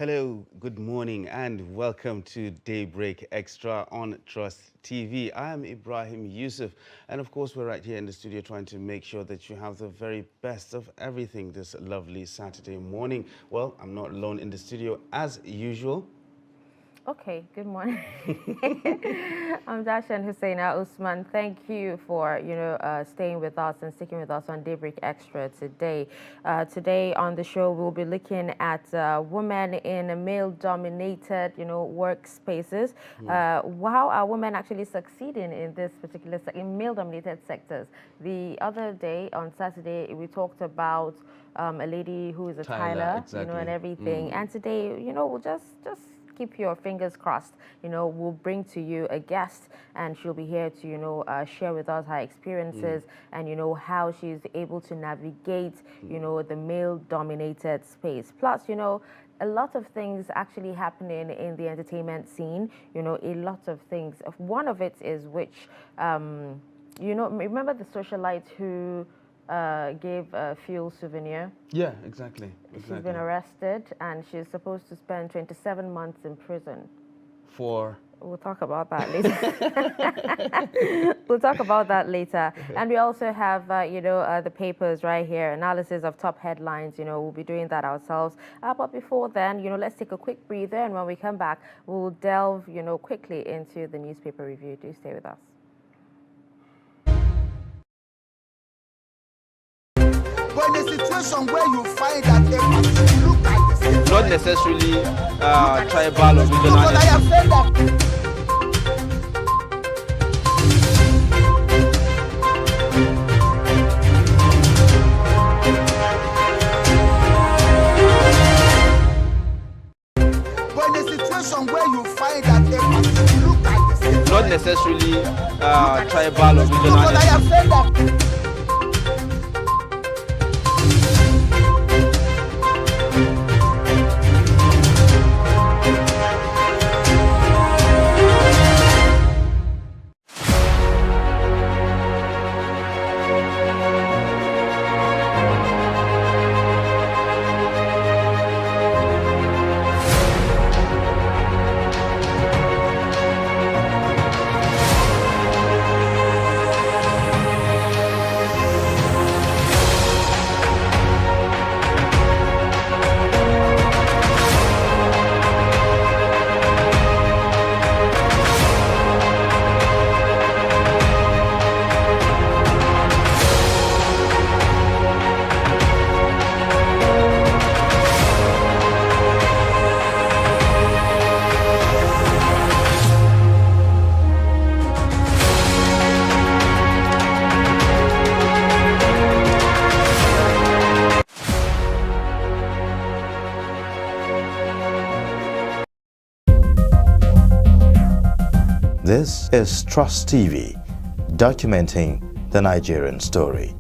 Hello, good morning, and welcome to Daybreak Extra on Trust TV. I am Ibrahim Yusuf, and of course, we're right here in the studio trying to make sure that you have the very best of everything this lovely Saturday morning. Well, I'm not alone in the studio as usual. Okay, good morning. I'm Dashan Husseina Usman. Thank you for, staying with us and sticking with us on Daybreak Extra today. Today on the show, we'll be looking at women in male-dominated, workspaces. How are women actually succeeding in this particular, in male-dominated sectors? The other day, on Saturday, we talked about a lady who is a Tyler, exactly. and everything. And today, we'll just keep your fingers crossed. We'll bring to you a guest, and she'll be here to, share with us her experiences and, how she's able to navigate, the male-dominated space. Plus, a lot of things actually happening in the entertainment scene. A lot of things. One of it is which, remember the socialite who gave a fuel souvenir? Yeah, exactly. She's been arrested, and she's supposed to spend 27 months in prison. For? We'll talk about that later. We'll talk about that later. And we also have, the papers right here, analysis of top headlines. We'll be doing that ourselves. But before then, let's take a quick breather. And when we come back, we'll delve, quickly into the newspaper review. Do stay with us. But in a situation where you find that a person look like the same, not necessarily tribal or regional. but I have said that. But in a situation where you find that a person look like the same, Not necessarily tribal or regional. but I have said that. This is Trust TV, documenting the Nigerian story.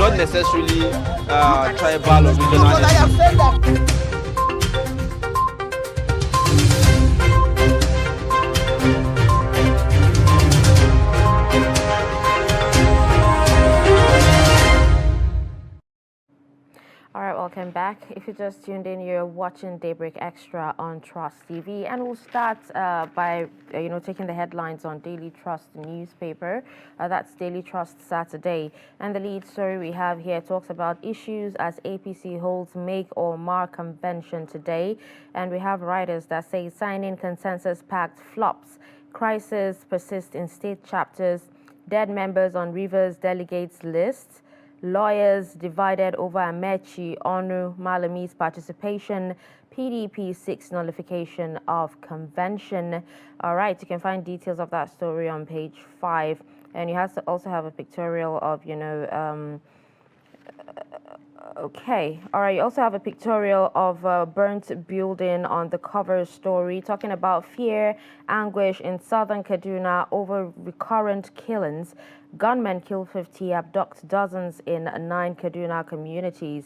not necessarily tribal or But I regional. have said that. All right, welcome back. If you just tuned in, you're watching Daybreak Extra on Trust TV, and we'll start by taking the headlines on Daily Trust newspaper. That's Daily Trust Saturday, and the lead story we have here talks about issues as APC holds Make or Mar convention today, and we have writers that say signing consensus pact flops, crisis persists in state chapters, dead members on Rivers delegates list. Lawyers divided over Amechi Onu Malami's participation. PDP seeks nullification of convention. All right, you can find details of that story on page 5. And you also have a pictorial of, okay. All right. You also have a pictorial of a burnt building on the cover story, talking about fear, anguish in southern Kaduna over recurrent killings. Gunmen kill 50, abduct dozens in 9 Kaduna communities.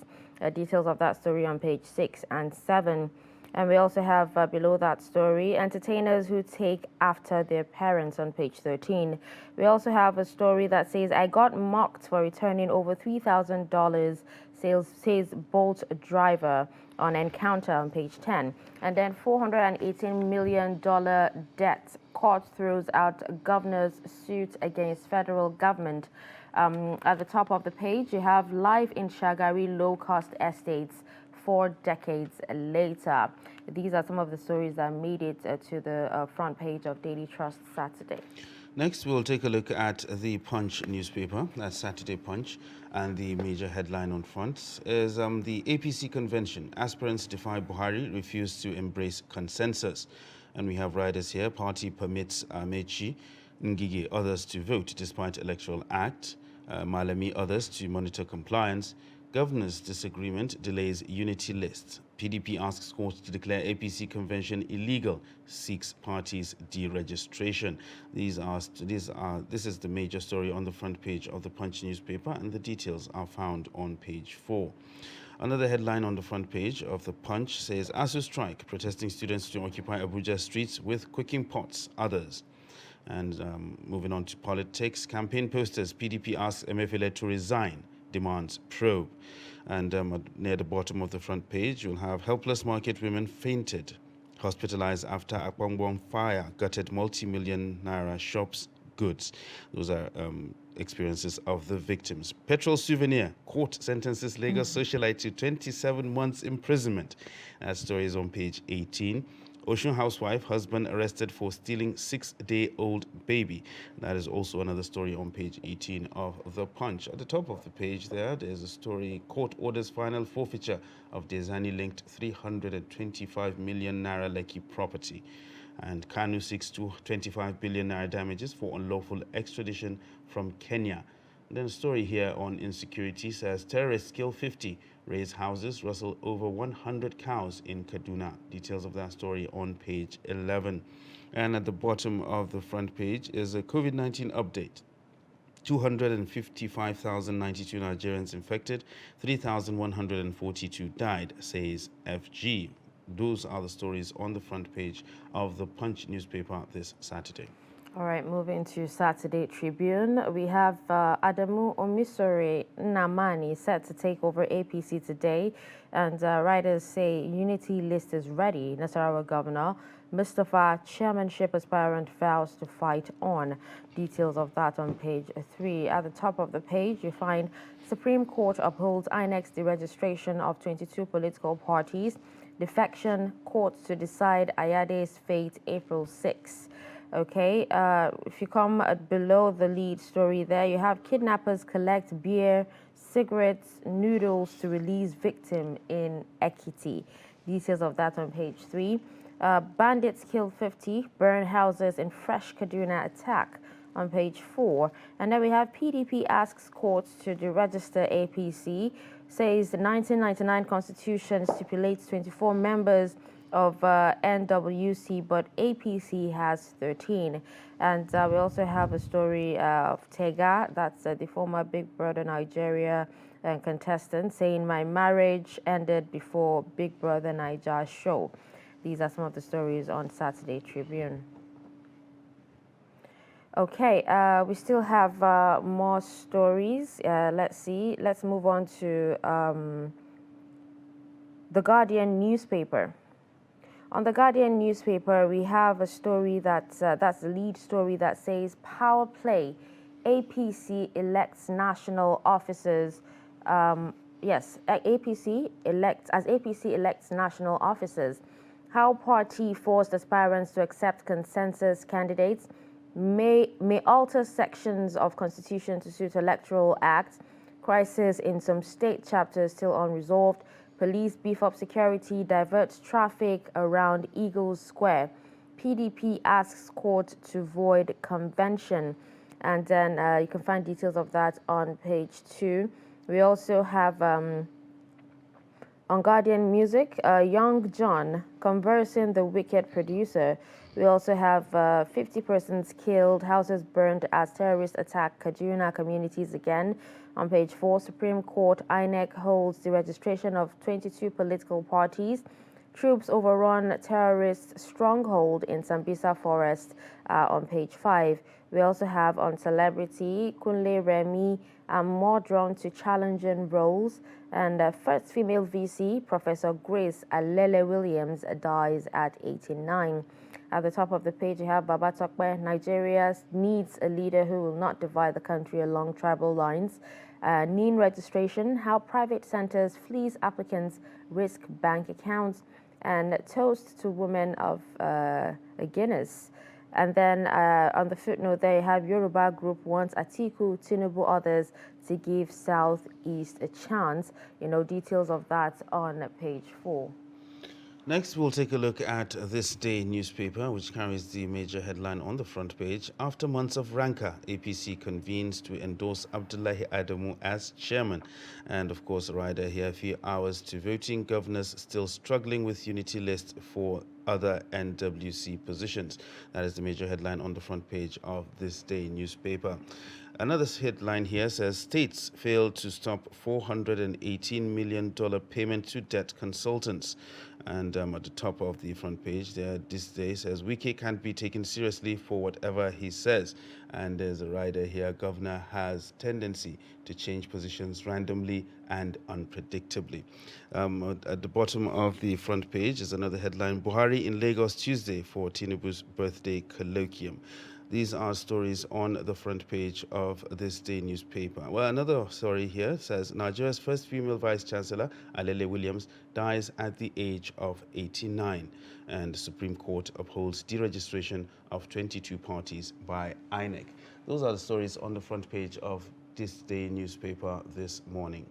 Details of that story on page 6 and 7. And we also have below that story, entertainers who take after their parents on page 13. We also have a story that says, I got mocked for returning over $3,000, says Bolt driver on Encounter on page 10. And then $418 million debt. Court throws out governor's suit against federal government. At the top of the page, you have life in Shagari low-cost estates 4 decades later. These are some of the stories that made it to the front page of Daily Trust Saturday. Next, we'll take a look at the Punch newspaper, that's Saturday Punch, and the major headline on front is the APC convention. Aspirants defy Buhari, refuse to embrace consensus. And we have riders here. Party permits Amechi, Ngige, others to vote despite Electoral Act. Malami, others to monitor compliance. Governor's disagreement delays unity list. PDP asks court to declare APC convention illegal, seeks parties deregistration. This is the major story on the front page of the Punch newspaper, and the details are found on page 4. Another headline on the front page of the Punch says, ASU strike, protesting students to occupy Abuja streets with cooking pots, others. And moving on to politics, campaign posters, PDP asks Emefiele to resign, demands probe. And near the bottom of the front page, you'll have helpless market women fainted, hospitalized after Akpambong fire, gutted multi-million naira shops, goods. Those are experiences of the victims. Petrol souvenir, court sentences Lagos socialite to 27 months imprisonment. That story is on page 18. Ocean housewife, husband arrested for stealing 6-day-old baby. That is also another story on page 18 of The Punch. At the top of the page there's a story, court orders final forfeiture of Desani-linked 325 million naira Lekki property. And Kanu seeks 25 billion naira damages for unlawful extradition from Kenya. And then a story here on insecurity says terrorists kill 50, raise houses, rustle over 100 cows in Kaduna. Details of that story on page 11. And at the bottom of the front page is a COVID-19 update. 255,092 Nigerians infected, 3,142 died, says FG. Those are the stories on the front page of the Punch newspaper this Saturday. All right, moving to Saturday Tribune, we have Adamu Omisore Namani set to take over APC today, and writers say unity list is ready. Nasarawa Governor Mustafa chairmanship aspirant vows to fight on. Details of that on page 3. At the top of the page, you find Supreme Court upholds INEC's deregistration of 22 political parties. Defection court to decide Ayade's fate April 6. Okay, if you come below the lead story there, you have kidnappers collect beer, cigarettes, noodles to release victim in Ekiti. Details of that on page 3. Bandits kill 50, burn houses in fresh Kaduna attack on page 4. And then we have PDP asks courts to deregister APC, says the 1999 constitution stipulates 24 members of NWC, but APC has 13. And we also have a story of Tega, that's the former Big Brother Nigeria contestant, saying my marriage ended before Big Brother Niger show. These are some of the stories on Saturday Tribune. Okay, we still have more stories. Let's see. Let's move on to the Guardian newspaper. On the Guardian newspaper, we have a story that's the lead story that says power play, APC elects national officers. APC elects national officers. How party forced aspirants to accept consensus candidates may alter sections of constitution to suit electoral act. Crisis in some state chapters still unresolved. Police beef up security, diverts traffic around Eagles Square. PDP asks court to void convention. And then you can find details of that on page 2. We also have on Guardian Music, Young John conversing the wicked producer. We also have 50 persons killed, houses burned as terrorists attack Kaduna communities again. On page 4, Supreme Court, INEC holds the registration of 22 political parties. Troops overrun terrorist stronghold in Sambisa Forest on page 5. We also have on celebrity, Kunle Remi, more drawn to challenging roles. And first female VC, Professor Grace Alele Williams, dies at 89. At the top of the page, you have Baba Tokpe. Nigeria needs a leader who will not divide the country along tribal lines. NIN registration, how private centers fleece applicants, risk bank accounts, and toast to women of Guinness. And then on the footnote there, you have Yoruba group wants Atiku, Tinubu, others to give Southeast a chance. Details of that on page 4. Next, we'll take a look at This Day newspaper, which carries the major headline on the front page. After months of rancor, APC convenes to endorse Abdullahi Adamu as chairman. And of course, rider here, a few hours to voting. Governors still struggling with unity list for other NWC positions. That is the major headline on the front page of This Day newspaper. Another headline here says states failed to stop $418 million payment to debt consultants. And at the top of the front page there, This Day says Wike can't be taken seriously for whatever he says. And there's a rider here, governor has tendency to change positions randomly and unpredictably. At the bottom of the front page is another headline, Buhari in Lagos Tuesday for Tinubu's birthday colloquium. These are stories on the front page of This Day newspaper. Well, another story here says Nigeria's first female Vice Chancellor, Alele Williams, dies at the age of 89. And the Supreme Court upholds deregistration of 22 parties by INEC. Those are the stories on the front page of This Day newspaper this morning.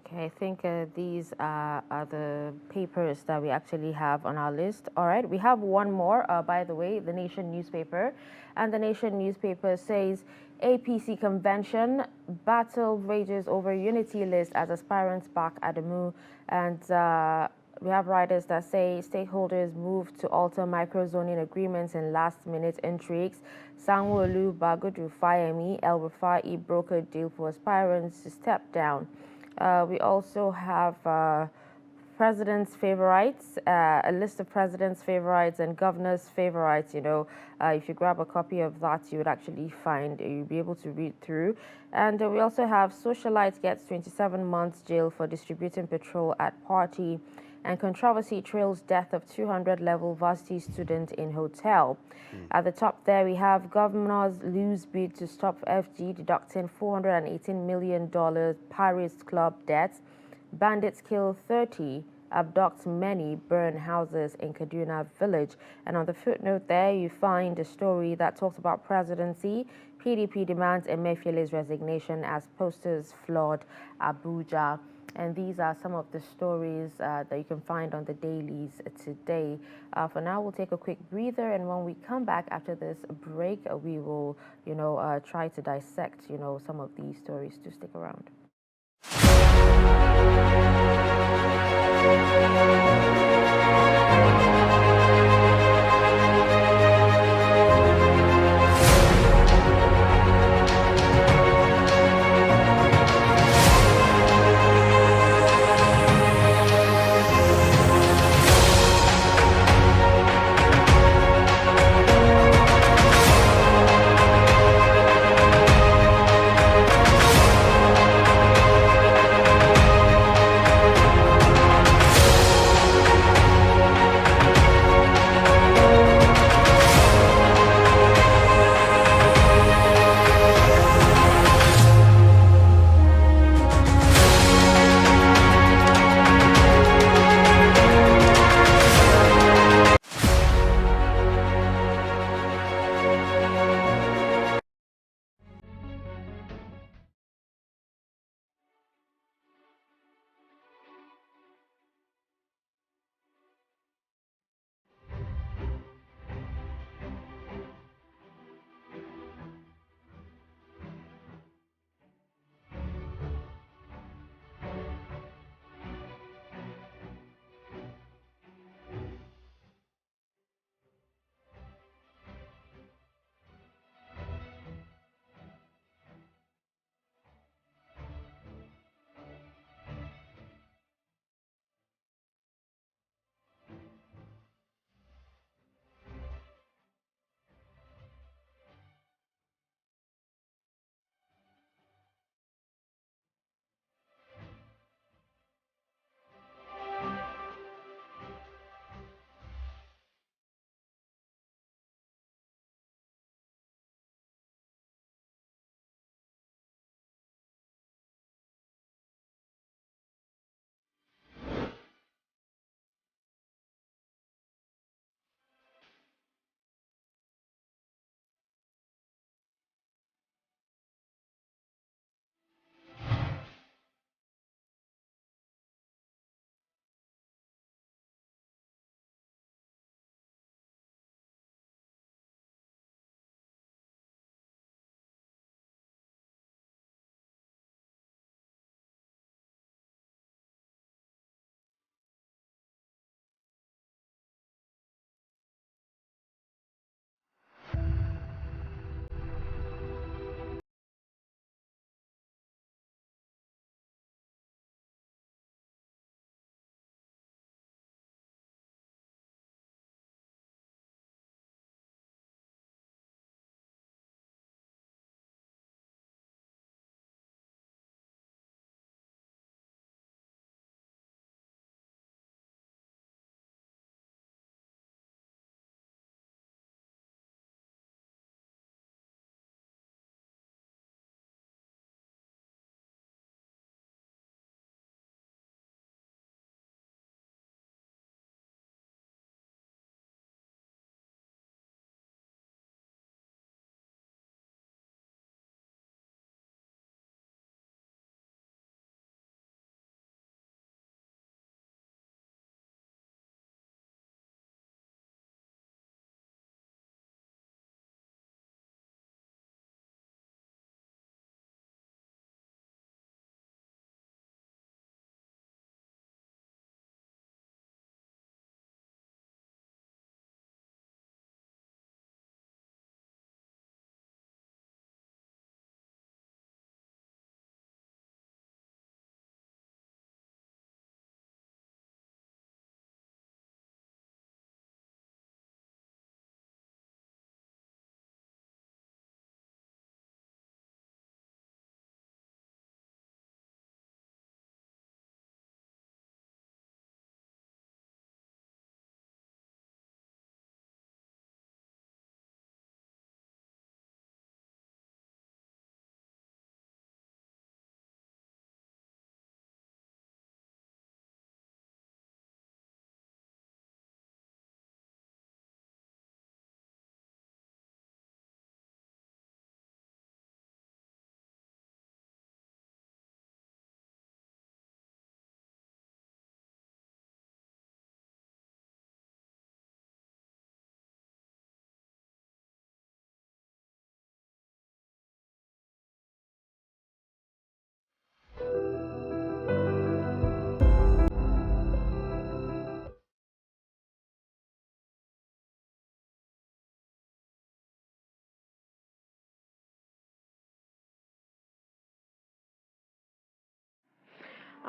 Okay, I think these are the papers that we actually have on our list. All right, we have one more, by the way, the Nation newspaper. And the Nation newspaper says APC convention, battle rages over unity list as aspirants back Adamu. And we have writers that say stakeholders move to alter microzoning agreements in last-minute intrigues. Sanwo-Olu, Bagudu, Fayemi, El Rufai broker deal for aspirants to step down. We also have president's favorites, a list of president's favorites and governor's favorites. If you grab a copy of that, you would actually you'll be able to read through. And we also have socialite gets 27 months jail for distributing petrol at party. And controversy trails death of 200-level varsity student in hotel. At the top there, we have governors lose bid to stop FG deducting $418 million Paris club debts. Bandits kill 30, abduct many, burn houses in Kaduna village. And on the footnote there, you find a story that talks about presidency. PDP demands Emefiele's resignation as posters flood Abuja. And these are some of the stories that you can find on the dailies today. For now, we'll take a quick breather, and when we come back after this break, we will, try to dissect, some of these stories. To stick around.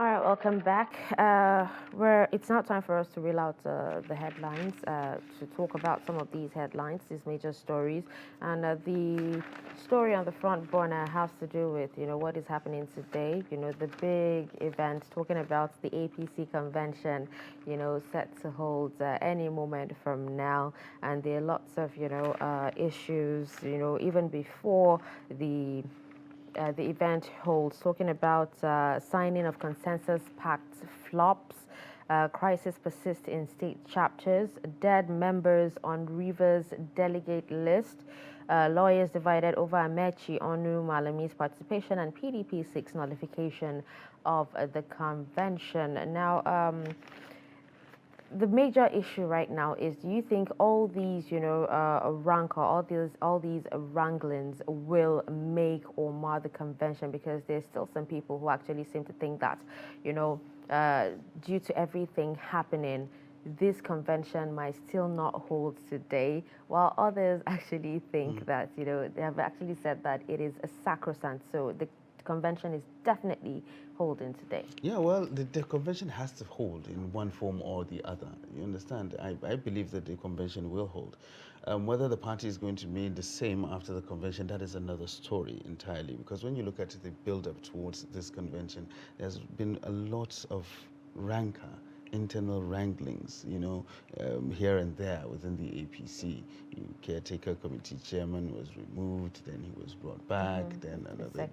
All right, welcome back. It's now time for us to reel out the headlines, to talk about some of these headlines, these major stories. And the story on the front burner has to do with, what is happening today. The big event, talking about the APC convention, set to hold any moment from now. And there are lots of, issues, even before the event holds, talking about signing of consensus pact flops, crisis persists in state chapters, dead members on Rivers delegate list, lawyers divided over Amechi Onu Malami's participation, and PDP seeks nullification of the convention. Now, the major issue right now is: do you think all these, rancor, all these wranglings will make or mar the convention? Because there's still some people who actually seem to think that, due to everything happening, this convention might still not hold today, while others actually think that, they have actually said that it is a sacrosanct. So the convention is definitely holding today. Yeah, well, the convention has to hold in one form or the other. You understand? I believe that the convention will hold. Whether the party is going to remain the same after the convention, that is another story entirely. Because when you look at the build-up towards this convention, there's been a lot of rancor, internal wranglings, here and there within the APC. Caretaker committee chairman was removed, then he was brought back, then another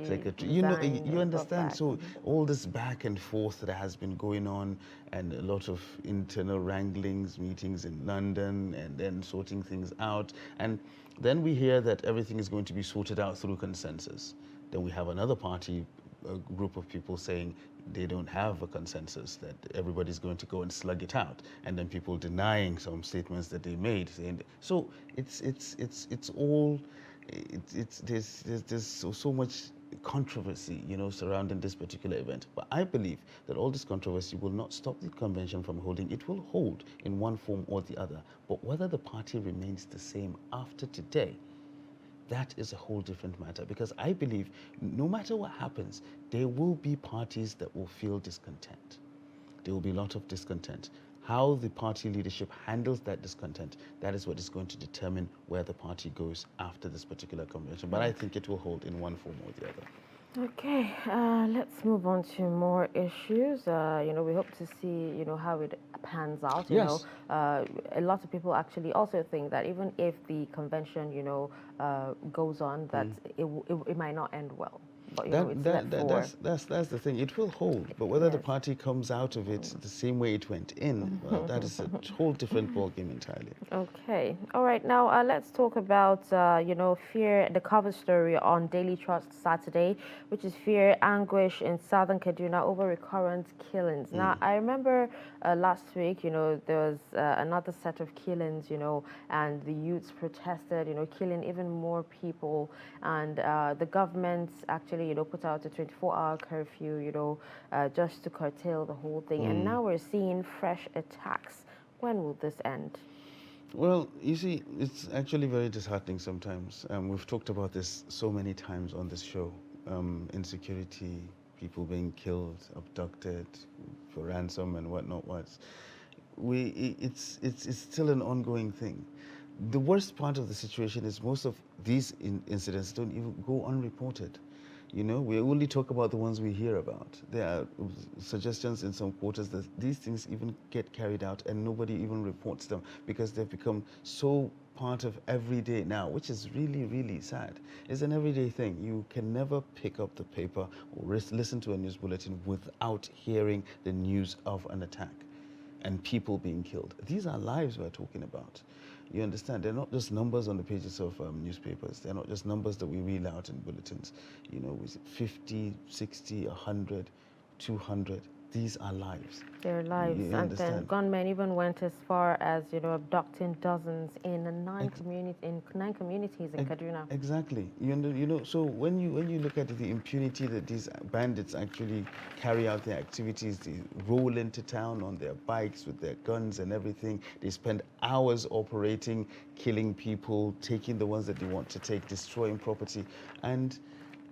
secretary. You understand? So all this back and forth that has been going on, and a lot of internal wranglings, meetings in London, and then sorting things out. And then we hear that everything is going to be sorted out through consensus. Then we have another party, a group of people saying they don't have a consensus, that everybody's going to go and slug it out, and then people denying some statements that they made. So there's so much controversy, surrounding this particular event. But I believe that all this controversy will not stop the convention from holding. It will hold in one form or the other. But whether the party remains the same after today, that is a whole different matter, because I believe no matter what happens, there will be parties that will feel discontent. There will be a lot of discontent. How the party leadership handles that discontent, that is what is going to determine where the party goes after this particular convention. But I think it will hold in one form or the other. Okay, let's move on to more issues. We hope to see, how it pans out. Yes. A lot of people actually also think that even if the convention, goes on, that it might not end well. But that's the thing. It will hold, but whether the party comes out of it the same way it went in, well, that is a whole different ballgame entirely. Okay. All right. Now let's talk about fear. The cover story on Daily Trust Saturday, which is fear, anguish in southern Kaduna over recurrent killings. Now I remember last week, there was another set of killings, and the youths protested, killing even more people, and the government actually, put out a 24-hour curfew, just to curtail the whole thing. And now we're seeing fresh attacks. When will this end? Well, you see, it's actually very disheartening sometimes. We've talked about this so many times on this show. Insecurity, people being killed, abducted for ransom and whatnot. It's still an ongoing thing. The worst part of the situation is most of these incidents don't even go unreported. We only talk about the ones we hear about. There are suggestions in some quarters that these things even get carried out and nobody even reports them, because they've become so part of every day now, which is really, really sad. It's an everyday thing. You can never pick up the paper or listen to a news bulletin without hearing the news of an attack and people being killed. These are lives we're talking about. You understand? They're not just numbers on the pages of newspapers. They're not just numbers that we read out in bulletins. Is it 50, 60, 100, 200? These are lives. Their lives. And then gunmen even went as far as, abducting dozens in nine communities in Kaduna. Exactly. So when you look at the impunity that these bandits actually carry out their activities, they roll into town on their bikes with their guns and everything. They spend hours operating, killing people, taking the ones that they want to take, destroying property. And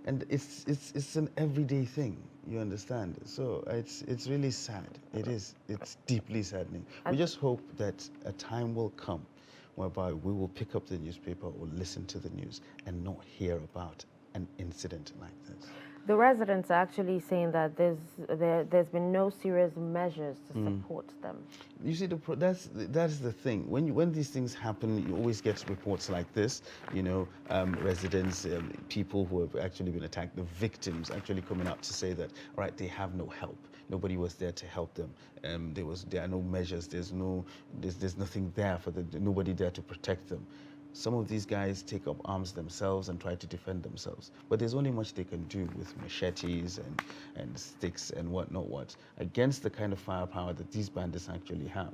and it's an everyday thing. You understand? So it's really sad. It is. It's deeply saddening. We just hope that a time will come whereby we will pick up the newspaper or listen to the news and not hear about an incident like this. The residents are actually saying that there's been no serious measures to support them. You see, that's the thing. When these things happen, you always get reports like this. You know, residents, people who have actually been attacked, the victims actually coming out to say that, all right, they have no help. Nobody was there to help them. There are no measures. There's nothing there for nobody there to protect them. Some of these guys take up arms themselves and try to defend themselves. But there's only much they can do with machetes and sticks and what against the kind of firepower that these bandits actually have.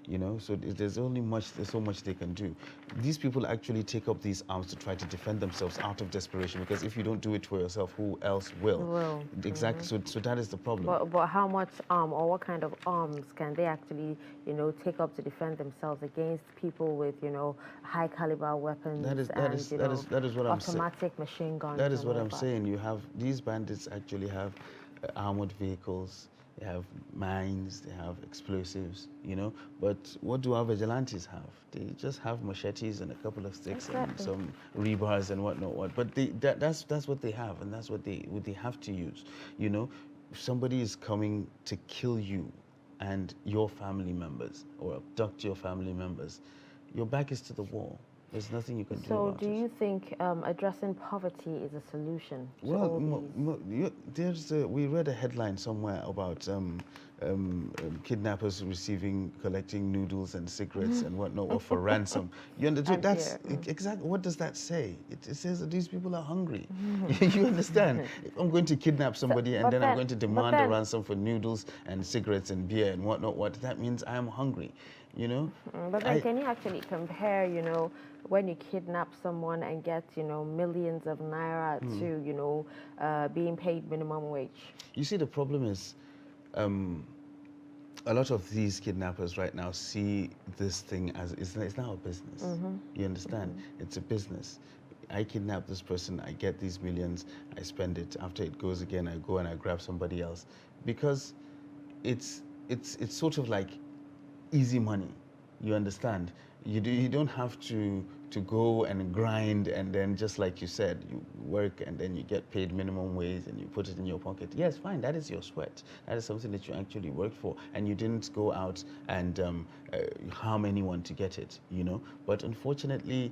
You know, so there's so much they can do. These people actually take up these arms to try to defend themselves out of desperation, because if you don't do it for yourself, who else will? Exactly. So that is the problem. But how much or what kind of arms can they actually, you know, take up to defend themselves against people with, you know, high caliber weapons that is what I'm saying. Automatic machine guns. That is what I'm saying. You have these bandits actually have armored vehicles. They have mines, they have explosives, you know. But what do our vigilantes have? They just have machetes and a couple of sticks and some rebars and whatnot. But that's what they have, and that's what they have to use, you know. If somebody is coming to kill you and your family members, or abduct your family members, your back is to the wall. There's nothing you can do about it. So do you think addressing poverty is a solution to well, all these? We read a headline somewhere about kidnappers collecting noodles and cigarettes and whatnot for ransom. You understand? That's exactly, what does that say? It says that these people are hungry. You understand? If I'm going to kidnap somebody and then I'm going to demand a ransom for noodles and cigarettes and beer and whatnot, that means I am hungry. You know? But then can you actually compare, you know, when you kidnap someone and get, you know, millions of naira to, you know, being paid minimum wage? You see, the problem is a lot of these kidnappers right now see this thing as it's now a business. You understand? It's a business. I kidnap this person, I get these millions, I spend it. After it goes again, I go and I grab somebody else, because it's sort of like easy money. You understand? You don't have to go and grind, and then, just like you said, you work and then you get paid minimum wage and you put it in your pocket. Yes, fine, that is your sweat. That is something that you actually worked for, and you didn't go out and harm anyone to get it, you know. But unfortunately,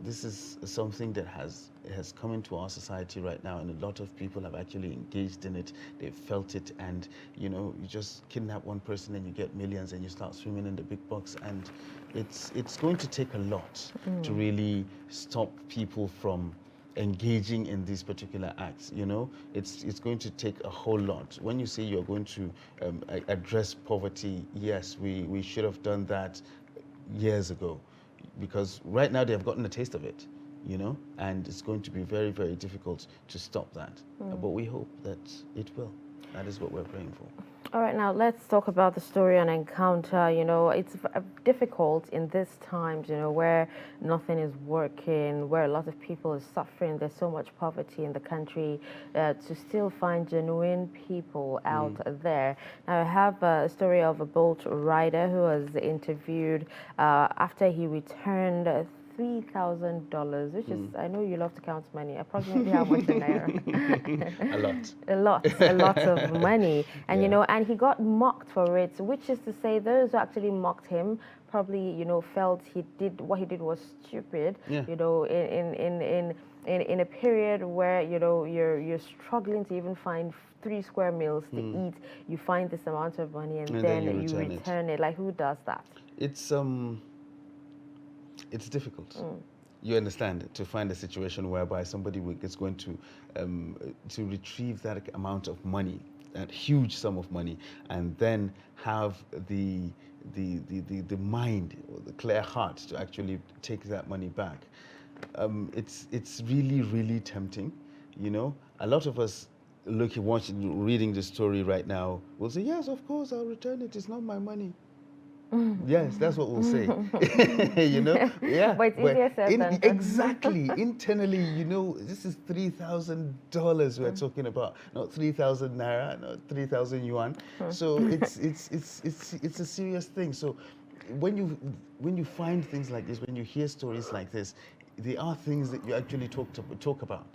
this is something that has come into our society right now, and a lot of people have actually engaged in it. They've felt it, and you know, you just kidnap one person and you get millions, and you start swimming in the big bucks, and it's going to take a lot to really stop people from engaging in these particular acts. You know, it's going to take a whole lot. When you say you're going to address poverty, yes, we should have done that years ago, because right now they have gotten a taste of it, you know, and it's going to be very, very difficult to stop that. But we hope that it will. That is what we're praying for. All right, now let's talk about the story on Encounter. You know, it's difficult in these times, you know, where nothing is working, where a lot of people are suffering. There's so much poverty in the country, to still find genuine people out there. Now, I have a story of a boat rider who was interviewed after he returned $3,000, which is, I know you love to count money, approximately how much in naira? A lot of money. And, you know, and he got mocked for it, which is to say those who actually mocked him probably, you know, felt what he did was stupid, you know, in a period where, you know, you're struggling to even find 3 square meals to eat. You find this amount of money and then you return it. Like, who does that? It's difficult. You understand, to find a situation whereby somebody is going to retrieve that amount of money, that huge sum of money, and then have the mind or the clear heart to actually take that money back. It's really, really tempting. You know, a lot of us reading the story right now will say, yes, of course, I'll return it. It's not my money. Yes, that's what we'll say. You know, yeah. But it's easier said than done. Exactly. Internally, you know, this is $3,000 we're talking about, not 3,000 naira, not 3,000 yuan. So it's a serious thing. So when you find things like this, when you hear stories like this, they are things that you actually talk about,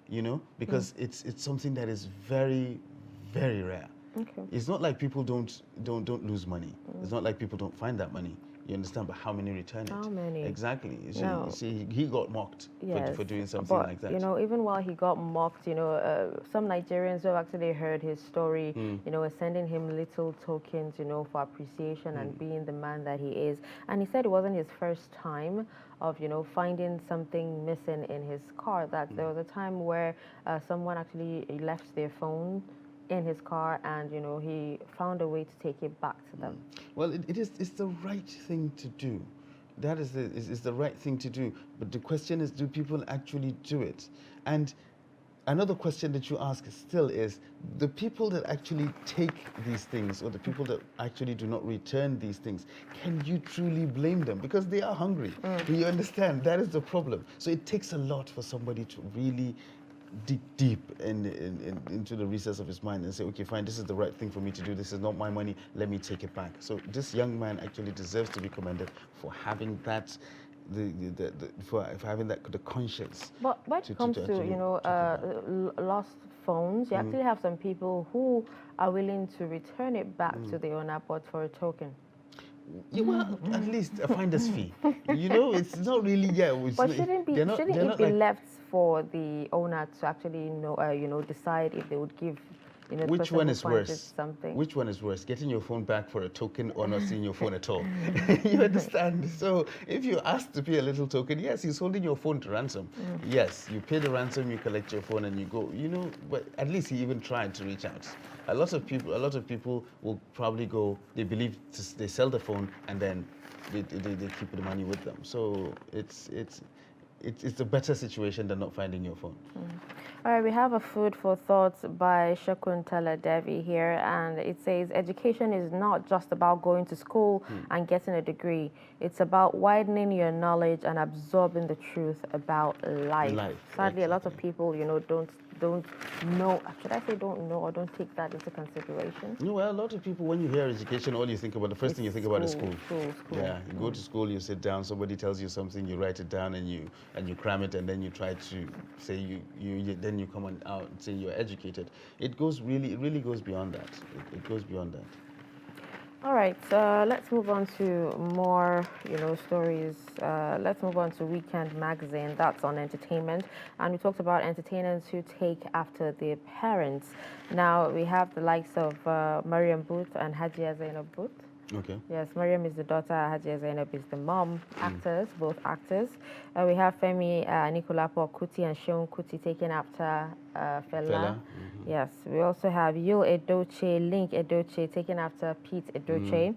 you know, because it's something that is very, very rare. Okay. It's not like people don't lose money. It's not like people don't find that money. You understand? But how many return it? How many? Exactly. You see, No. you see, he got mocked for doing something but, like that. You know, even while he got mocked, you know, some Nigerians who actually heard his story, you know, were sending him little tokens, you know, for appreciation and being the man that he is. And he said it wasn't his first time of, you know, finding something missing in his car. That there was a time where someone actually left their phone in his car, and you know, he found a way to take it back to them. Well, it's the right thing to do. That is the right thing to do. But the question is, do people actually do it? And another question that you ask still is, the people that actually take these things, or the people that actually do not return these things, can you truly blame them? Because they are hungry. You understand? That is the problem. So it takes a lot for somebody to really dig deep into the recess of his mind and say, okay, fine, this is the right thing for me to do. This is not my money. Let me take it back. So this young man actually deserves to be commended for having that, for having that the conscience. But when it comes to you know, lost phones, you actually have some people who are willing to return it back to the owner, but for a token. Yeah, well, at least a finder's fee. You know, it's not really, But shouldn't it be like, left for the owner to actually know, you know, decide if they would give, you know, the which person one who is finds it worse? something? Which one is worse? Getting your phone back for a token or not seeing your phone at all? You understand? So if you ask to pay a little token, yes, he's holding your phone to ransom. Yes, you pay the ransom, you collect your phone, and you go. You know, but at least he even tried to reach out. A lot of people will probably go. They believe they sell the phone and then they keep the money with them. So it's a better situation than not finding your phone. All right, we have a food for thought by Shakuntala Devi here, and it says education is not just about going to school and getting a degree. It's about widening your knowledge and absorbing the truth about life. Sadly, a lot of people, you know, don't know. Should I say don't know or don't take that into consideration? You know, well, a lot of people, when you hear education, all you think about, the first thing you think about is school. School. Yeah, you go to school, you sit down, somebody tells you something, you write it down, and you cram it, and then you try to say then you come out and say you're educated. It really goes beyond that. It goes beyond that. All right, let's move on to more, you know, stories. Let's move on to Weekend Magazine. That's on entertainment, and we talked about entertainers who take after their parents. Now we have the likes of Mariam Booth and Hajia Zainab Booth. Okay. Yes, Mariam is the daughter, Hajia Zainab is the mom. Actors, both actors. We have Femi Nikolapo Kuti and Seun Kuti taken after Fela. Yes, we also have Yo Edoche, Link Edoche taken after Pete Edoche.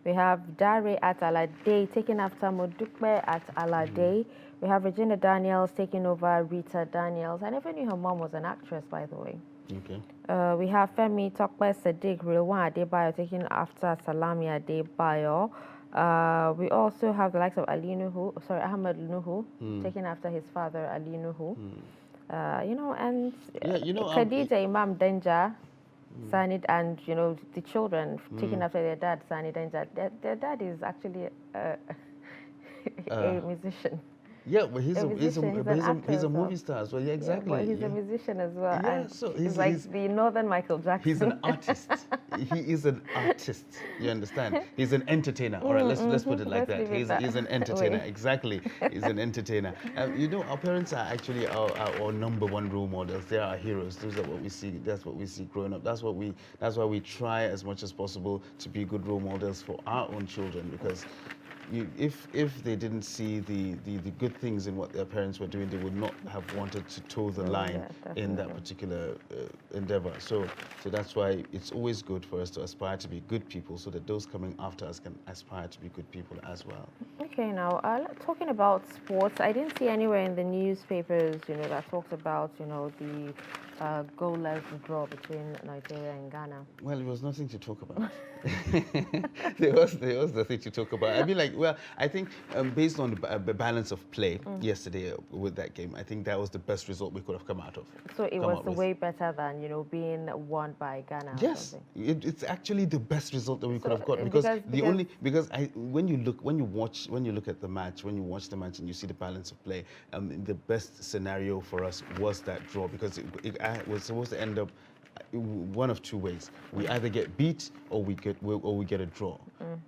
We have Dare at Alade taken after Modukbe at Alade. We have Regina Daniels taking over Rita Daniels. I never knew her mom was an actress, by the way. Okay. We have Femi Tokwe Sadiq Rilwan Adebayo taking after Salami Adebayo. We also have the likes of Ahmed Nuhu taking after his father Ali Nuhu. You know, and Khadija Imam Denja, Sanid, and you know the children taking after their dad, Sanid Denja. Their dad is actually a musician. Yeah, but he's a movie star as well. Yeah, exactly. Yeah, but he's a musician as well. Yeah, and so he's like the northern Michael Jackson. He's an artist. He is an artist. You understand? He's an entertainer. All right, let's put it like that. He's an entertainer. Exactly. He's an entertainer. You know, our parents are actually our number one role models. They are our heroes. Those are what we see. That's what we see growing up. That's why we try as much as possible to be good role models for our own children, because if they didn't see the good things in what their parents were doing, they would not have wanted to toe the line in that particular endeavor. So that's why it's always good for us to aspire to be good people, so that those coming after us can aspire to be good people as well. Okay, now talking about sports, I didn't see anywhere in the newspapers, that talked about, the goalless draw between Nigeria and Ghana. Well, it was nothing to talk about. there was nothing to talk about. I mean, I think based on the balance of play yesterday with that game, I think that was the best result we could have come out of. So it was way better than, being won by Ghana. Yes, it's actually the best result that we could have got, because when you look at the match, when you watch the match and you see the balance of play, the best scenario for us was that draw, because it was supposed to end up one of two ways. We either get beat or we get a draw.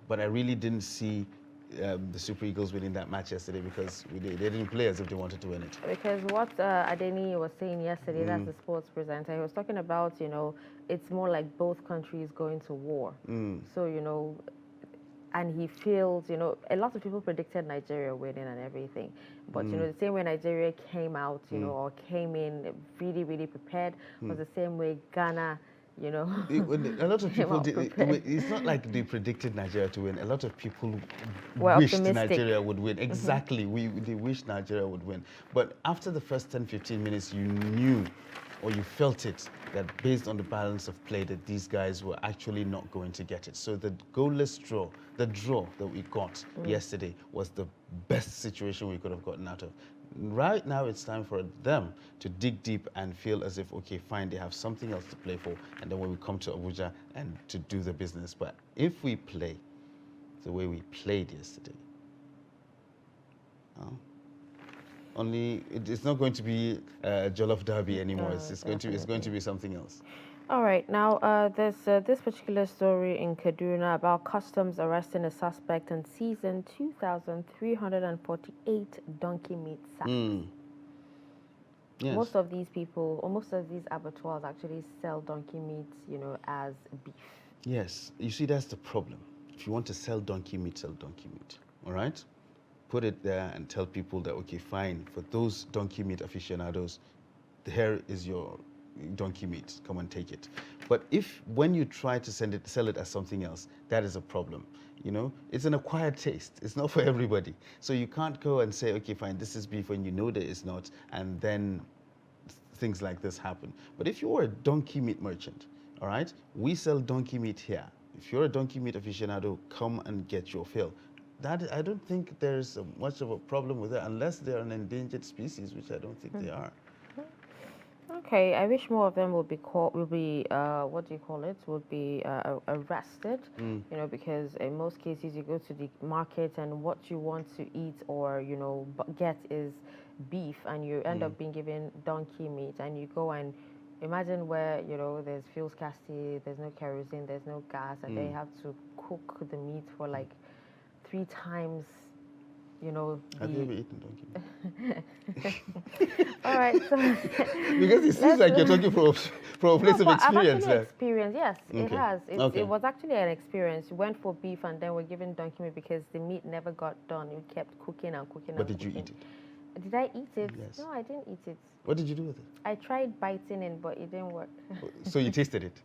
But I really didn't see the Super Eagles winning that match yesterday, because they didn't play as if they wanted to win it. Because what Adeni was saying yesterday, that's the sports presenter, he was talking about, it's more like both countries going to war. So, and he feels, a lot of people predicted Nigeria winning and everything. But, the same way Nigeria came out, or came in really, really prepared, was the same way Ghana, a lot of people it's not like they predicted Nigeria to win. A lot of people wished optimistic. Nigeria would win. Exactly. They wished Nigeria would win. But after the first 10-15 minutes, you knew, or you felt it, that based on the balance of play, that these guys were actually not going to get it. So the goalless draw, the draw that we got yesterday, was the best situation we could have gotten out of. Right now, it's time for them to dig deep and feel as if, okay, fine, they have something else to play for, and then when we come to Abuja and to do the business. But if we play the way we played yesterday, it's not going to be Jollof Derby anymore. It's going to be something else. All right, now there's this particular story in Kaduna about customs arresting a suspect and seizing 2,348 donkey meat sacks. Yes. Most of these people, or most of these abattoirs actually sell donkey meat, as beef. Yes, you see, that's the problem. If you want to sell donkey meat, sell donkey meat, all right? Put it there and tell people that, okay, fine, for those donkey meat aficionados, here is your donkey meat, come and take it. But when you try to sell it as something else, that is a problem. It's an acquired taste. It's not for everybody. So you can't go and say, okay, fine, this is beef, when you know that it's not, and then things like this happen. But if you are a donkey meat merchant, all right, we sell donkey meat here. If you're a donkey meat aficionado, come and get your fill. That, I don't think there's much of a problem with it, unless they're an endangered species, which I don't think they are. Okay, I wish more of them would be arrested. Because in most cases you go to the market and what you want to eat or get is beef, and you end up being given donkey meat, and you go and imagine where there's fuel scarcity, there's no kerosene, there's no gas, and they have to cook the meat for like 3 times. Have you ever eaten donkey meat? All right, so because it seems like you're talking from a place of experience. I've actually experienced, yes, okay. it has. Okay. It was actually an experience. We went for beef and then we're given donkey meat because the meat never got done. We kept cooking and cooking. But did you eat it? Did I eat it? Yes. No, I didn't eat it. What did you do with it? I tried biting it, but it didn't work. So you tasted it?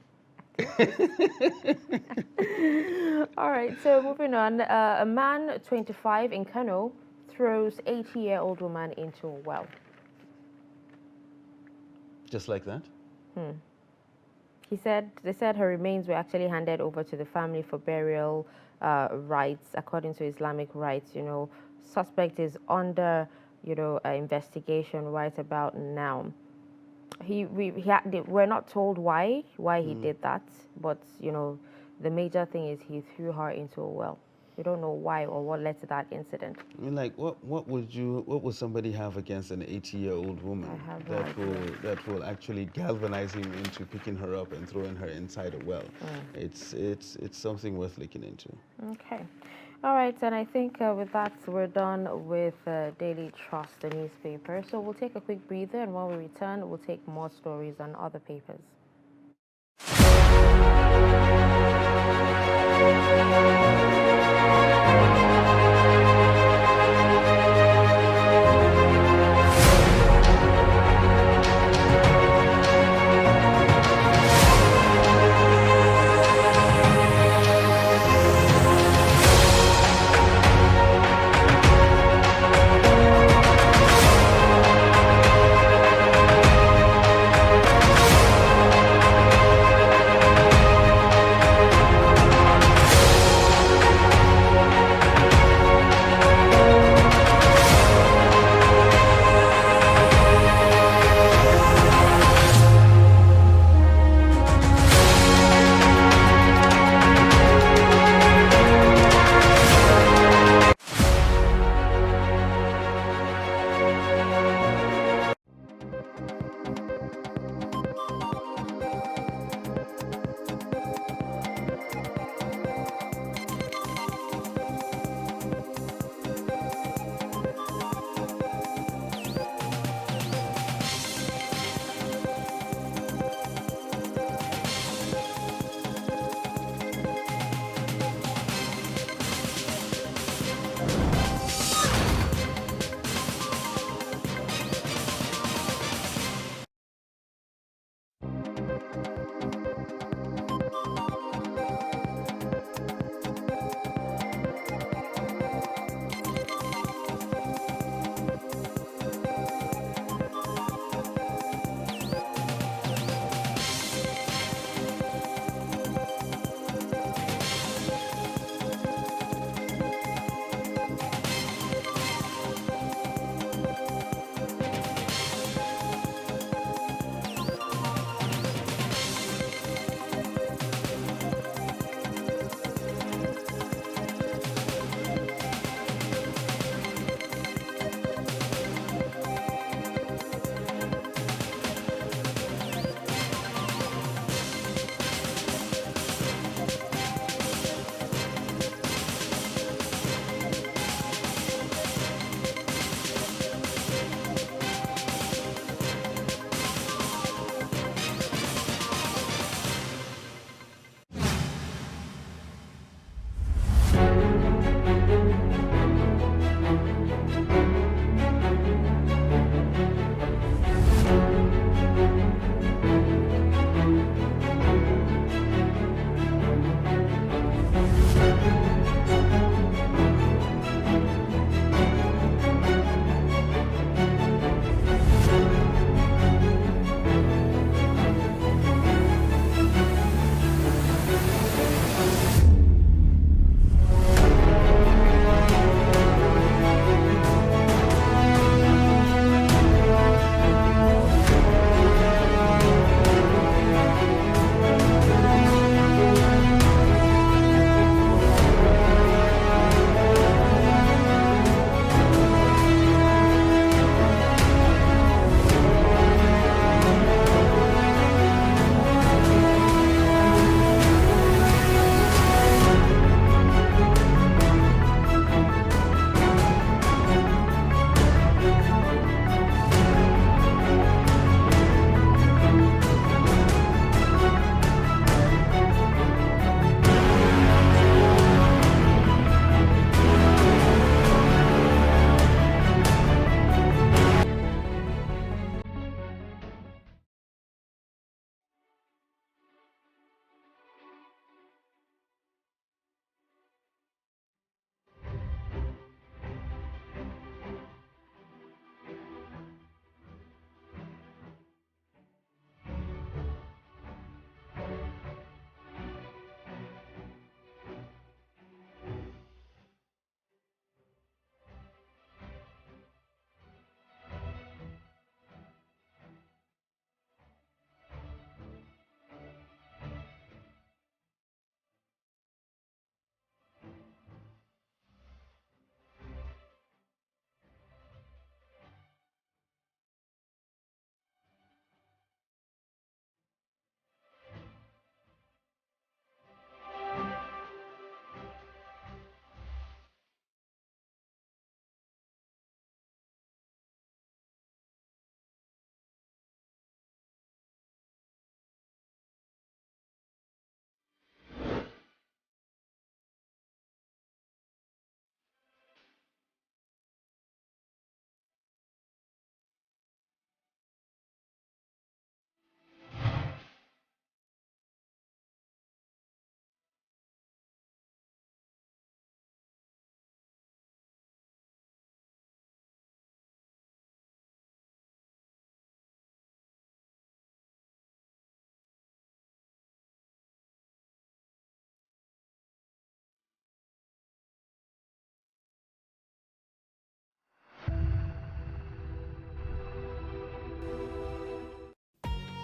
All right, so moving on. A man, 25, in Kano, throws 80-year-old woman into a well. Just like that? They said her remains were actually handed over to the family for burial rites, according to Islamic rites. Suspect is under, investigation right about now. We're not told why he did that, but the major thing is he threw her into a well. We don't know why or what led to that incident. I mean, like, what would somebody have against an 80-year-old woman that will actually galvanize him into picking her up and throwing her inside a well? It's something worth looking into. Okay. All right, and I think with that, we're done with Daily Trust, the newspaper. So we'll take a quick breather, and when we return, we'll take more stories on other papers.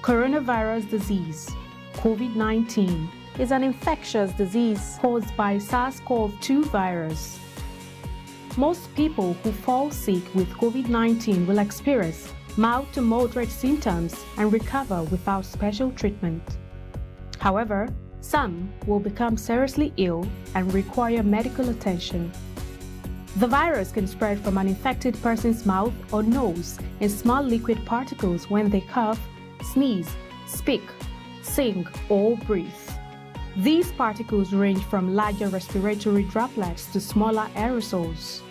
Coronavirus disease, COVID-19, is an infectious disease caused by SARS-CoV-2 virus. Most people who fall sick with COVID-19 will experience mild to moderate symptoms and recover without special treatment. However, some will become seriously ill and require medical attention. The virus can spread from an infected person's mouth or nose in small liquid particles when they cough, sneeze, speak, sing, or breathe. These particles range from larger respiratory droplets to smaller aerosols.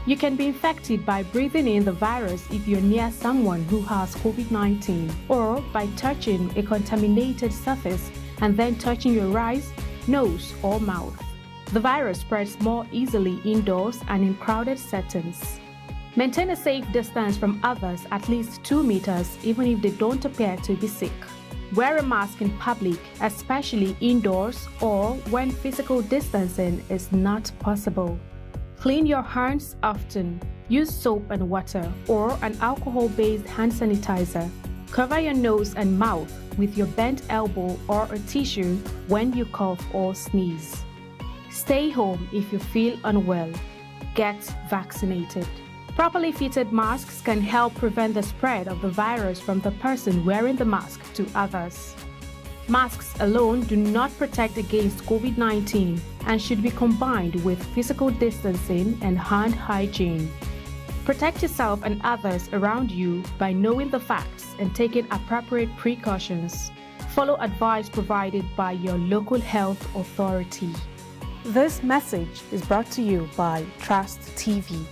You can be infected by breathing in the virus if you're near someone who has COVID-19 or by touching a contaminated surface and then touching your eyes, nose, or mouth. The virus spreads more easily indoors and in crowded settings. Maintain a safe distance from others at least 2 meters even if they don't appear to be sick. Wear a mask in public, especially indoors or when physical distancing is not possible. Clean your hands often. Use soap and water or an alcohol-based hand sanitizer. Cover your nose and mouth with your bent elbow or a tissue when you cough or sneeze. Stay home if you feel unwell. Get vaccinated. Properly fitted masks can help prevent the spread of the virus from the person wearing the mask to others. Masks alone do not protect against COVID-19 and should be combined with physical distancing and hand hygiene. Protect yourself and others around you by knowing the facts and taking appropriate precautions. Follow advice provided by your local health authority. This message is brought to you by Trust TV.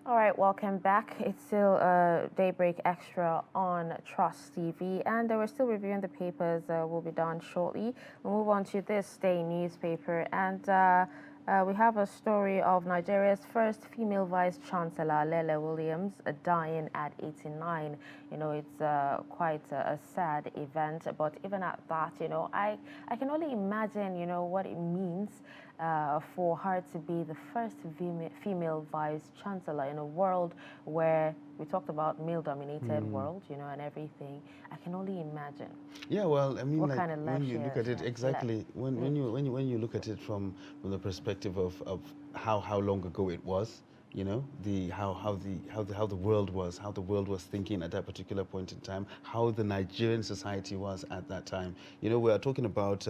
All right, welcome back. It's still Daybreak Extra on Trust TV, and we're still reviewing the papers. Will be done shortly. We'll move on to this day newspaper, and we have a story of Nigeria's first female vice chancellor, Leila Williams, dying at 89. You know, it's quite a sad event, but even at that, you know, I can only imagine, you know, what it means for her to be the first female vice chancellor in a world where we talked about male-dominated world, you know, and everything. I can only imagine. Yeah, well, I mean, what like, kind of when you look at it, exactly, left. when you look at it from the perspective of how long ago it was, you know, how the world was thinking at that particular point in time, how the Nigerian society was at that time. You know, we are talking about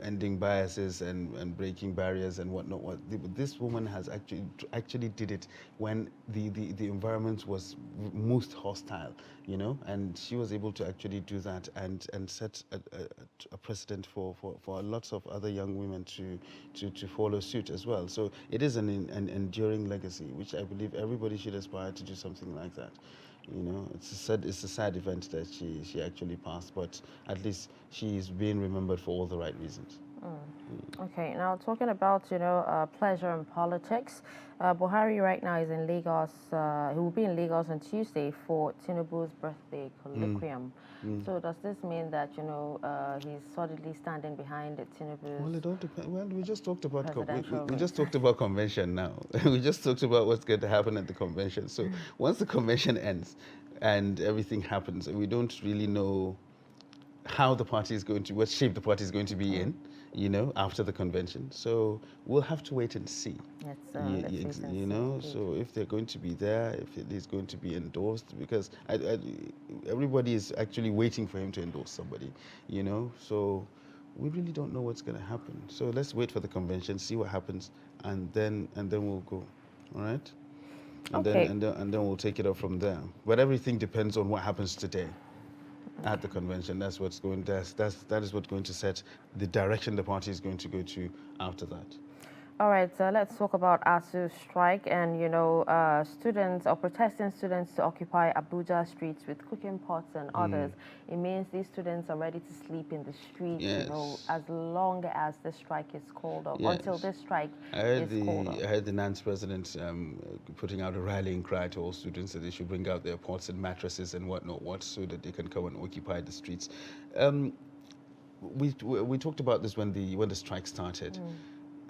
ending biases and breaking barriers and whatnot. This woman has actually did it when the environment was most hostile, you know, and she was able to actually do that and set a precedent for lots of other young women to follow suit as well. So it is an enduring legacy, which I believe everybody should aspire to do something like that. You know, it's a sad event that she actually passed, but at least she is being remembered for all the right reasons. Okay, now talking about, you know, pleasure and politics, Buhari right now is in Lagos. He will be in Lagos on Tuesday for Tinubu's birthday colloquium. So does this mean that, you know, he's solidly standing behind Tinubu's? Well, it all depends. Well, we just talked about presidential we just talked about convention now. We just talked about what's going to happen at the convention. So once the convention ends and everything happens, we don't really know how the party is going to, what shape the party is going to be in, you know, after the convention. So we'll have to wait and see. You know, so if they're going to be there, if it is going to be endorsed, because everybody is actually waiting for him to endorse somebody, you know, so we really don't know what's going to happen. So let's wait for the convention, see what happens, and then we'll go, all right? And then we'll take it up from there. But everything depends on what happens today at the convention. That is what's going to set the direction the party is going to go to after that. All right, so let's talk about ASU's strike and, you know, students or protesting students to occupy Abuja streets with cooking pots and others. It means these students are ready to sleep in the streets, you know, as long as the strike is called off, until this strike is called off. I heard the NANS president putting out a rallying cry to all students that they should bring out their pots and mattresses and whatnot, so that they can come and occupy the streets. We talked about this when the strike started.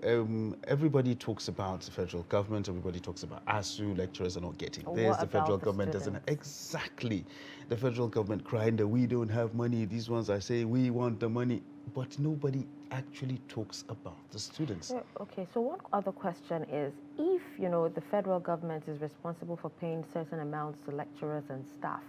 Everybody talks about the federal government, everybody talks about ASU, lecturers are not getting this, the federal government doesn't. Exactly. The federal government crying that we don't have money, these ones are saying we want the money, but nobody actually talks about the students. Okay, so one other question is, if, you know, the federal government is responsible for paying certain amounts to lecturers and staff,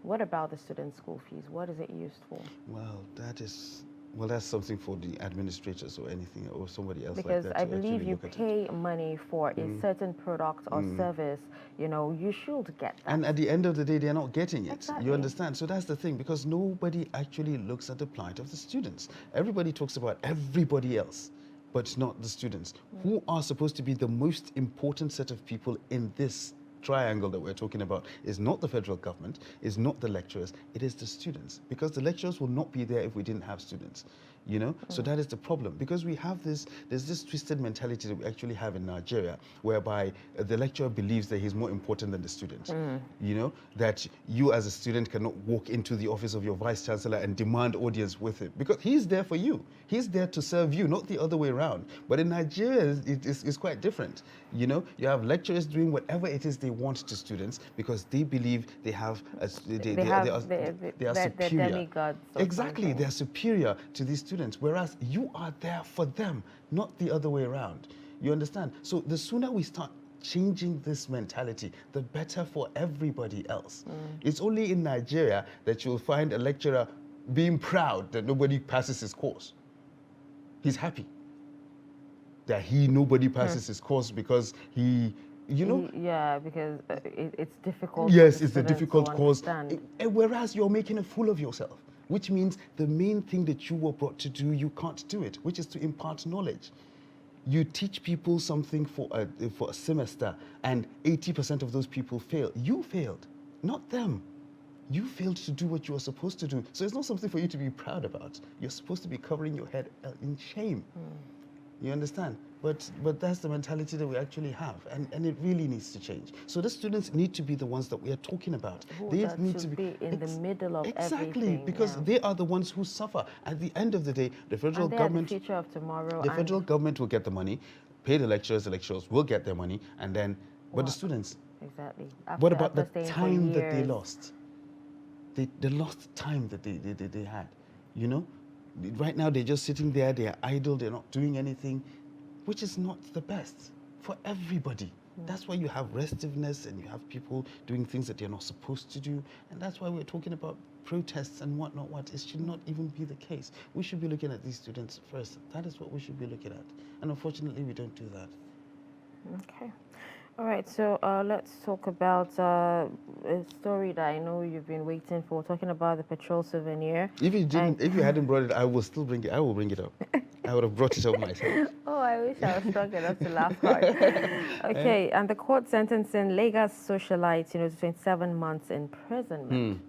what about the student school fees? What is it used for? Well, that's something for the administrators or anything, or somebody else because like that. Because I believe you pay money for a certain product or service, you know, you should get that. And at the end of the day, they're not getting it. Exactly. You understand? So that's the thing, because nobody actually looks at the plight of the students. Everybody talks about everybody else, but not the students, who are supposed to be the most important set of people in this triangle that we're talking about. Is not the federal government, is not the lecturers, it is the students, because the lecturers will not be there if we didn't have students, you know. So that is the problem, because we have there's this twisted mentality that we actually have in Nigeria, whereby the lecturer believes that he's more important than the student, you know, that you as a student cannot walk into the office of your vice chancellor and demand audience with him, because he's there for you, he's there to serve you, not the other way around. But in Nigeria, it's quite different, you know. You have lecturers doing whatever it is they want to students, because they believe they have they are superior. Demigods. Exactly, they are superior to these students, whereas you are there for them, not the other way around. You understand? So the sooner we start changing this mentality, the better for everybody else. It's only in Nigeria that you'll find a lecturer being proud that nobody passes his course. He's happy that nobody passes his course because he, you know? Yeah, because it's difficult. Yes, it's a difficult course. Whereas you're making a fool of yourself, which means the main thing that you were brought to do, you can't do it, which is to impart knowledge. You teach people something for a semester, and 80% of those people fail. You failed, not them. You failed to do what you were supposed to do. So it's not something for you to be proud about. You're supposed to be covering your head in shame. You understand? But that's the mentality that we actually have, and it really needs to change. So the students need to be the ones that we are talking about. They need to be in the middle of everything, because they are the ones who suffer. At the end of the day, the federal government, the future of tomorrow. The federal government will get the money, pay the lecturers will get their money, and then, but the students. Exactly. What about the time that they lost? They lost time that they had, you know? Right now, they're just sitting there, they're idle, they're not doing anything, which is not the best for everybody. That's why you have restiveness and you have people doing things that they're not supposed to do. And that's why we're talking about protests and whatnot. It should not even be the case. We should be looking at these students first. That is what we should be looking at. And unfortunately, we don't do that. Okay. All right, so let's talk about a story that I know you've been waiting for, talking about the petrol souvenir. If you hadn't brought it, I will still bring it. I will bring it up. I would have brought it up myself. Oh, I wish I was strong enough to laugh hard. Okay, and the court sentencing Lagos socialites, to 27 months imprisonment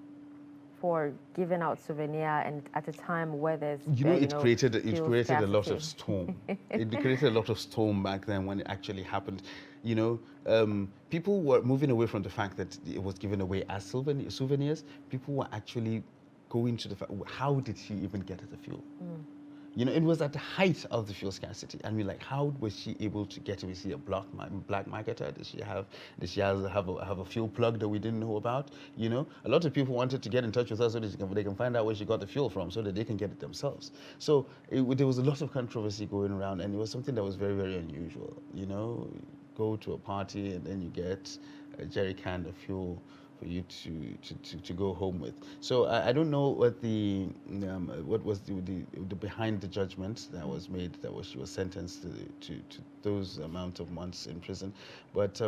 for giving out souvenir, and at a time where there's it created a lot of storm. It created a lot of storm back then when it actually happened. People were moving away from the fact that it was given away as souvenirs. People were actually going to the fact, how did she even get the fuel? You know, it was at the height of the fuel scarcity, and we're like, how was she able to get it? Was she a black marketer? Did she have a fuel plug that we didn't know about? You know, a lot of people wanted to get in touch with us so that they can find out where she got the fuel from, so that they can get it themselves. So there was a lot of controversy going around, and it was something that was very, very unusual. You know, go to a party and then you get a jerry can of fuel for you to go home with. So I don't know what what was the behind the judgment that was made, she was sentenced to those amount of months in prison, but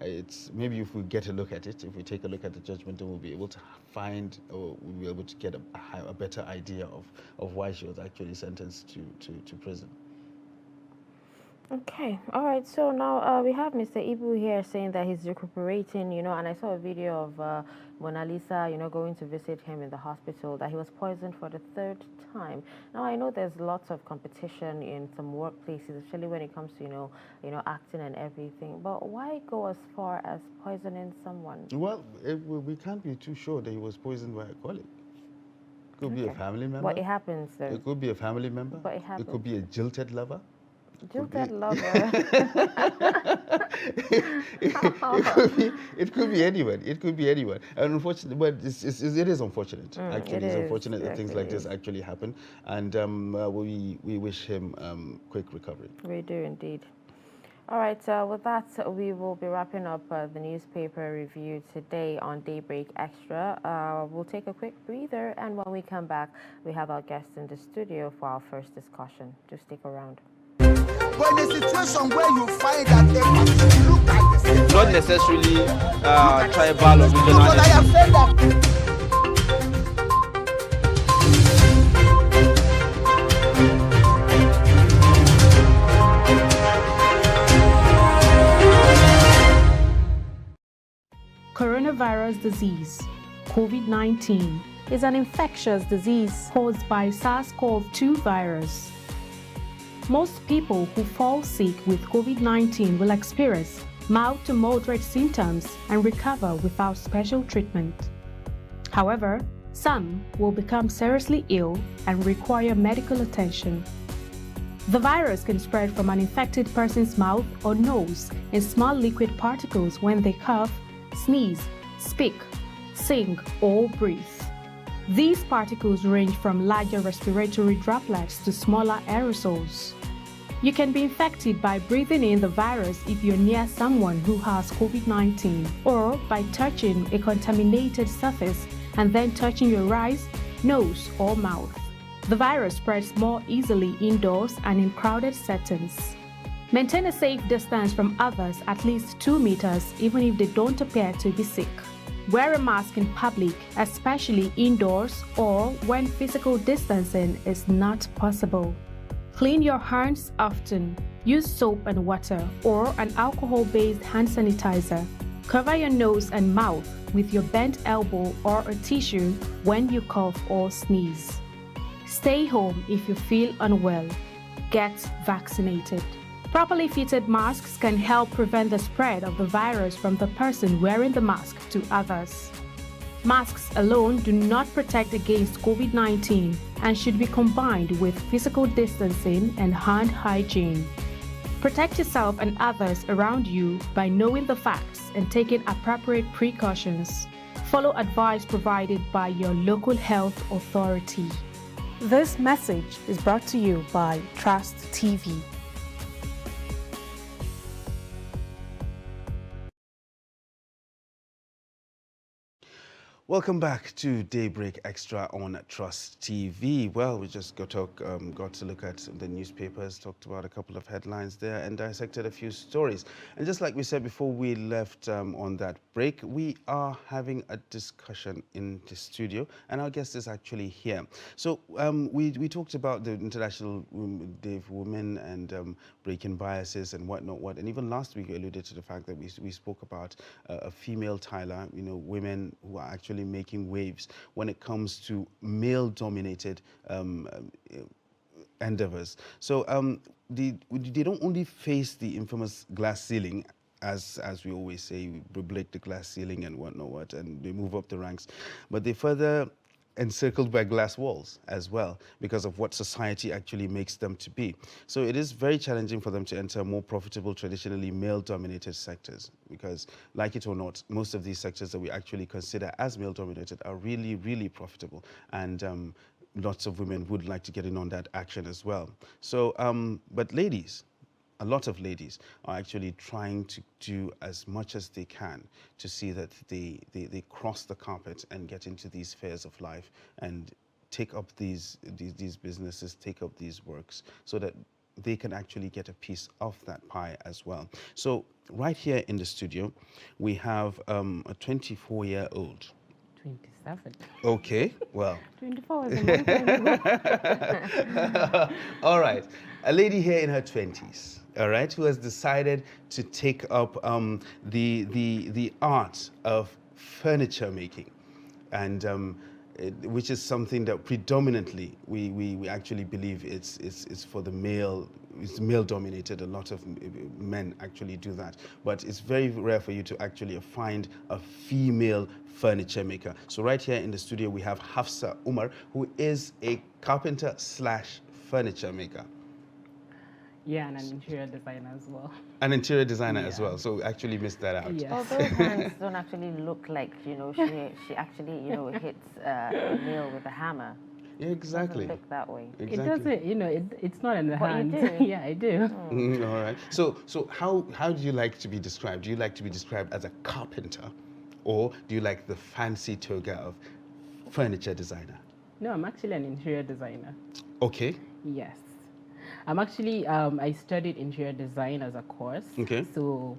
it's maybe if we get a look at it, if we take a look at the judgment, then we'll be able to find, or we'll be able to get a better idea of why she was actually sentenced to prison. Okay, all right. So now we have Mr. Ibu here saying that he's recuperating, you know, and I saw a video of Mona Lisa, you know, going to visit him in the hospital, that he was poisoned for the 3rd time. Now, I know there's lots of competition in some workplaces, especially when it comes to, you know, acting and everything. But why go as far as poisoning someone? Well, we can't be too sure that he was poisoned by a colleague. It could be a family member. But it happens, though. It could be a family member. But it happens. It could be a jilted lover. Jilted lover. It could be anyone. It could be anyone. And unfortunately, but it is unfortunate. Actually, it's unfortunate that things like this actually happen. And we wish him quick recovery. We do indeed. All right, with that, we will be wrapping up the newspaper review today on Daybreak Extra. We'll take a quick breather, and when we come back, we have our guest in the studio for our first discussion. Just stick around. But in a situation where you find that a person look like the same, Not necessarily tribal or regional. because I have said that. Coronavirus disease, COVID-19, is an infectious disease caused by SARS-CoV-2 virus. Most people who fall sick with COVID-19 will experience mild to moderate symptoms and recover without special treatment. However, some will become seriously ill and require medical attention. The virus can spread from an infected person's mouth or nose in small liquid particles when they cough, sneeze, speak, sing, or breathe. These particles range from larger respiratory droplets to smaller aerosols. You can be infected by breathing in the virus if you're near someone who has COVID-19, or by touching a contaminated surface and then touching your eyes, nose, or mouth. The virus spreads more easily indoors and in crowded settings. Maintain a safe distance from others, at least 2 meters, even if they don't appear to be sick. Wear a mask in public, especially indoors or when physical distancing is not possible. Clean your hands often. Use soap and water or an alcohol-based hand sanitizer. Cover your nose and mouth with your bent elbow or a tissue when you cough or sneeze. Stay home if you feel unwell. Get vaccinated. Properly fitted masks can help prevent the spread of the virus from the person wearing the mask to others. Masks alone do not protect against COVID-19 and should be combined with physical distancing and hand hygiene. Protect yourself and others around you by knowing the facts and taking appropriate precautions. Follow advice provided by your local health authority. This message is brought to you by Trust TV. Welcome back to Daybreak Extra on Trust TV. Well, we just got to look at the newspapers, talked about a couple of headlines there, and dissected a few stories. And just like we said before we left on that break, we are having a discussion in the studio, and our guest is actually here. So we talked about the International Day of Women and breaking biases and whatnot. And even last week, we alluded to the fact that we spoke about a female Tyler, you know, women who are actually making waves when it comes to male-dominated endeavors. So they don't only face the infamous glass ceiling, as we always say, we break the glass ceiling and whatnot, and they move up the ranks, but they further encircled by glass walls as well because of what society actually makes them to be. So it is very challenging for them to enter more profitable, traditionally male-dominated sectors because, like it or not, most of these sectors that we actually consider as male-dominated are really, really profitable, and lots of women would like to get in on that action as well. So, but ladies, a lot of ladies are actually trying to do as much as they can to see that they cross the carpet and get into these spheres of life and take up these businesses, take up these works so that they can actually get a piece of that pie as well. So right here in the studio, we have a 24-year-old. 27. Okay, well. 24 was a long time ago. All right, a lady here in her 20s, all right, who has decided to take up the art of furniture making, and which is something that predominantly we actually believe it's for the male. It's male dominated. A lot of men actually do that, but it's very rare for you to actually find a female furniture maker. So right here in the studio we have Hafsa Umar, who is a carpenter slash furniture maker. Yeah, and an interior designer as well. An interior designer as well. So actually missed that out. Yes. Oh, those hands don't actually look like, she actually, hits a nail with a hammer. Yeah, exactly. It doesn't look that way. Exactly. It doesn't, it's not in the But you hands. do? Yeah, I do. All right. So how do you like to be described? Do you like to be described as a carpenter, or do you like the fancy toga of furniture designer? No, I'm actually an interior designer. Okay. Yes. I'm actually, I studied interior design as a course. Okay. So,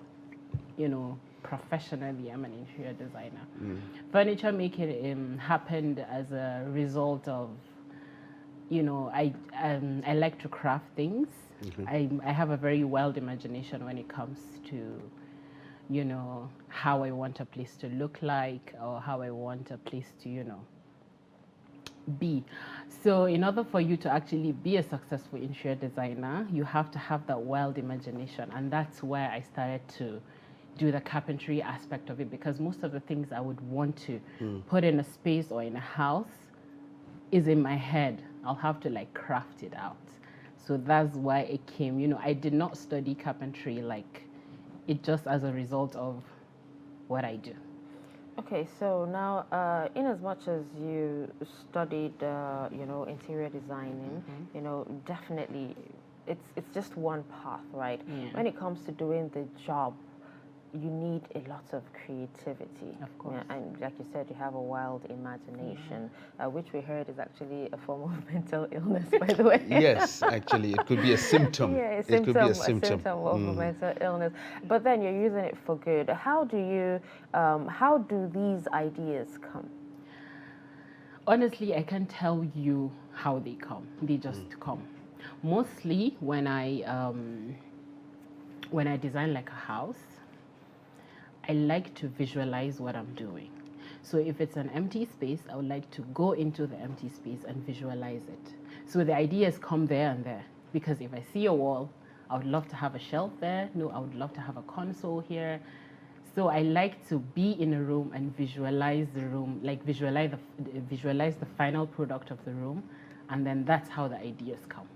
professionally, I'm an interior designer. Furniture making happened as a result of, I like to craft things. I have a very wild imagination when it comes to, how I want a place to look like or how I want a place to, be. So in order for you to actually be a successful interior designer, you have to have that wild imagination. And that's where I started to do the carpentry aspect of it, because most of the things I would want to put in a space or in a house is in my head. I'll have to craft it out. So that's why it came. I did not study carpentry, it just as a result of what I do. Okay, so now, in as much as you studied, interior designing, definitely, it's just one path, right? Yeah. When it comes to doing the job, you need a lot of creativity. Of course. Yeah, and like you said, you have a wild imagination, which we heard is actually a form of mental illness, by the way. Yes, actually, it could be a symptom. Yeah, It could be a symptom. of a mental illness. But then you're using it for good. How do these ideas come? Honestly, I can't tell you how they come. They just come. Mostly when I design a house, I like to visualize what I'm doing. So if it's an empty space, I would like to go into the empty space and visualize it. So the ideas come there and there. Because if I see a wall, I would love to have a shelf there. No, I would love to have a console here. So I like to be in a room and visualize the room, visualize the final product of the room, and then that's how the ideas come.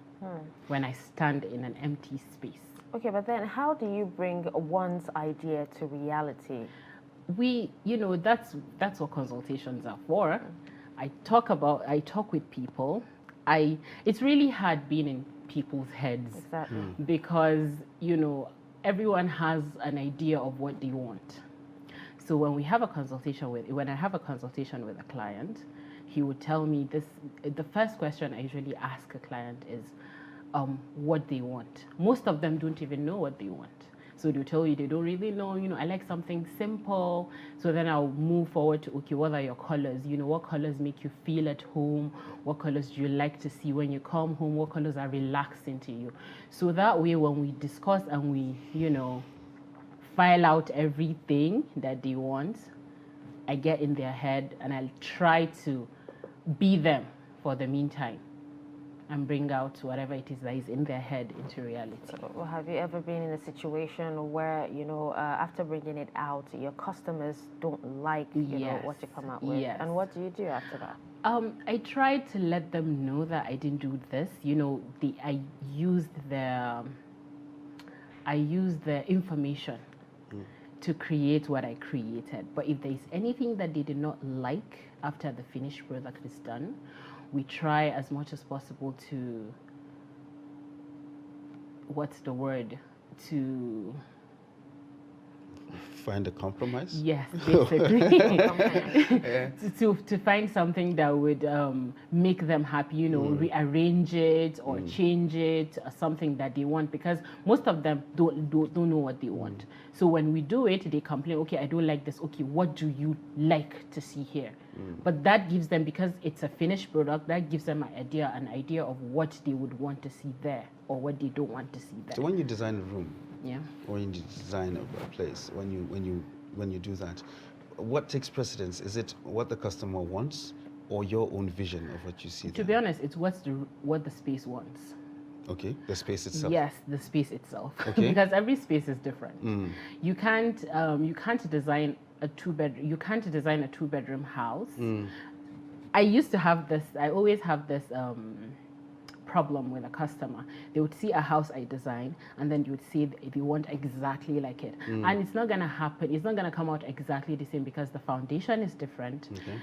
When I stand in an empty space. Okay, but then how do you bring one's idea to reality? That's what consultations are for. I talk with people. It's really hard being in people's heads. Exactly. Because, everyone has an idea of what they want. So when I have a consultation with a client, he would tell me this. The first question I usually ask a client is what they want. Most of them don't even know what they want. So they'll tell you they don't really know, I like something simple. So then I'll move forward to, okay, what are your colors? What colors make you feel at home? What colors do you like to see when you come home? What colors are relaxing to you? So that way when we discuss and we, file out everything that they want, I get in their head and I'll try to be them for the meantime. and bring out whatever it is that is in their head into reality. Well, have you ever been in a situation where, after bringing it out, your customers don't like, what you come out with? Yes. And what do you do after that? I tried to let them know that I didn't do this. I used the information to create what I created. But if there's anything that they did not like after the finished product is done, we try as much as possible to, to find a compromise? Yes, basically. to find something that would make them happy, rearrange it or change it, or something that they want, because most of them don't know what they want. So when we do it, they complain, okay, I don't like this. Okay, what do you like to see here? But that gives them, because it's a finished product, that gives them an idea of what they would want to see there or what they don't want to see there. So when you design a room, yeah, or when you design a place, when you do that, what takes precedence? Is it what the customer wants or your own vision of what you see there? To be honest, it's what the space wants. Okay, the space itself. Yes, the space itself. Okay. Because every space is different. You can't design a two-bedroom house. I used to have this. I always have this problem with a customer. They would see a house I design, and then you would see if you want exactly like it, and it's not gonna happen. It's not gonna come out exactly the same, because the foundation is different. Okay.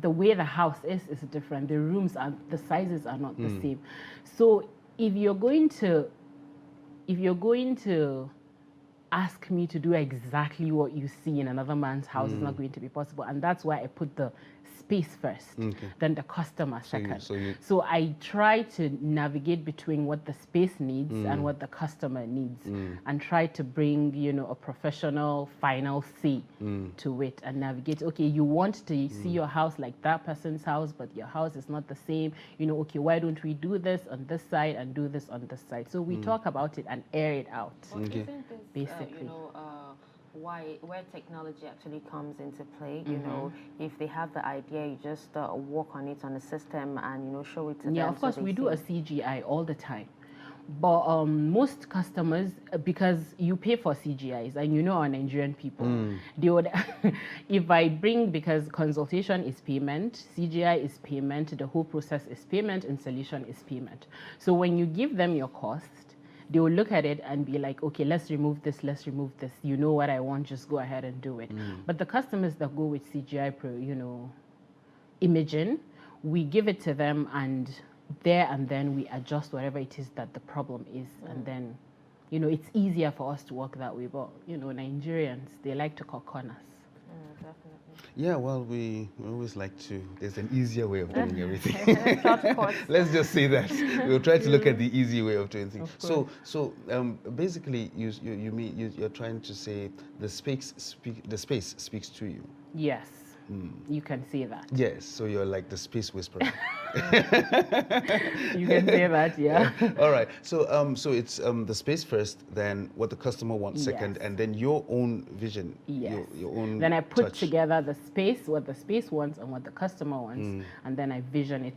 The way the house is different. The sizes are not the same. So if you're going to ask me to do exactly what you see in another man's house, it's not going to be possible. And that's why I put the space first, then the customer second. So I try to navigate between what the space needs and what the customer needs, and try to bring, a professional final say to it, and navigate. Okay, you want to see your house like that person's house, but your house is not the same. Okay, why don't we do this on this side and do this on this side? So we talk about it and air it out. Well, isn't this, basically. Where technology actually comes into play? If they have the idea, you just work on it on the system and show it to them. Yeah, of course, we do a CGI all the time. But most customers, because you pay for CGIs, and our Nigerian people, they would, if I bring, because consultation is payment, CGI is payment, the whole process is payment, installation is payment. So when you give them your cost, they will look at it and be like, okay, let's remove this. You know what I want, just go ahead and do it. But the customers that go with CGI imaging, we give it to them, and then we adjust whatever it is that the problem is. And then, it's easier for us to work that way. But, Nigerians, they like to cut corners. Definitely. Yeah, well, we always like to, there's an easier way of doing everything. Let's just say that. We'll try to look at the easy way of doing things. So basically, you're trying to say the space speaks to you. Yes, you can say that. Yes, so you're like the space whisperer. You can say that, yeah. All right. So it's the space first, then what the customer wants second, and then your own vision. Yes. Your own. Then I put touch. together the space, what the space wants and what the customer wants, and then I vision it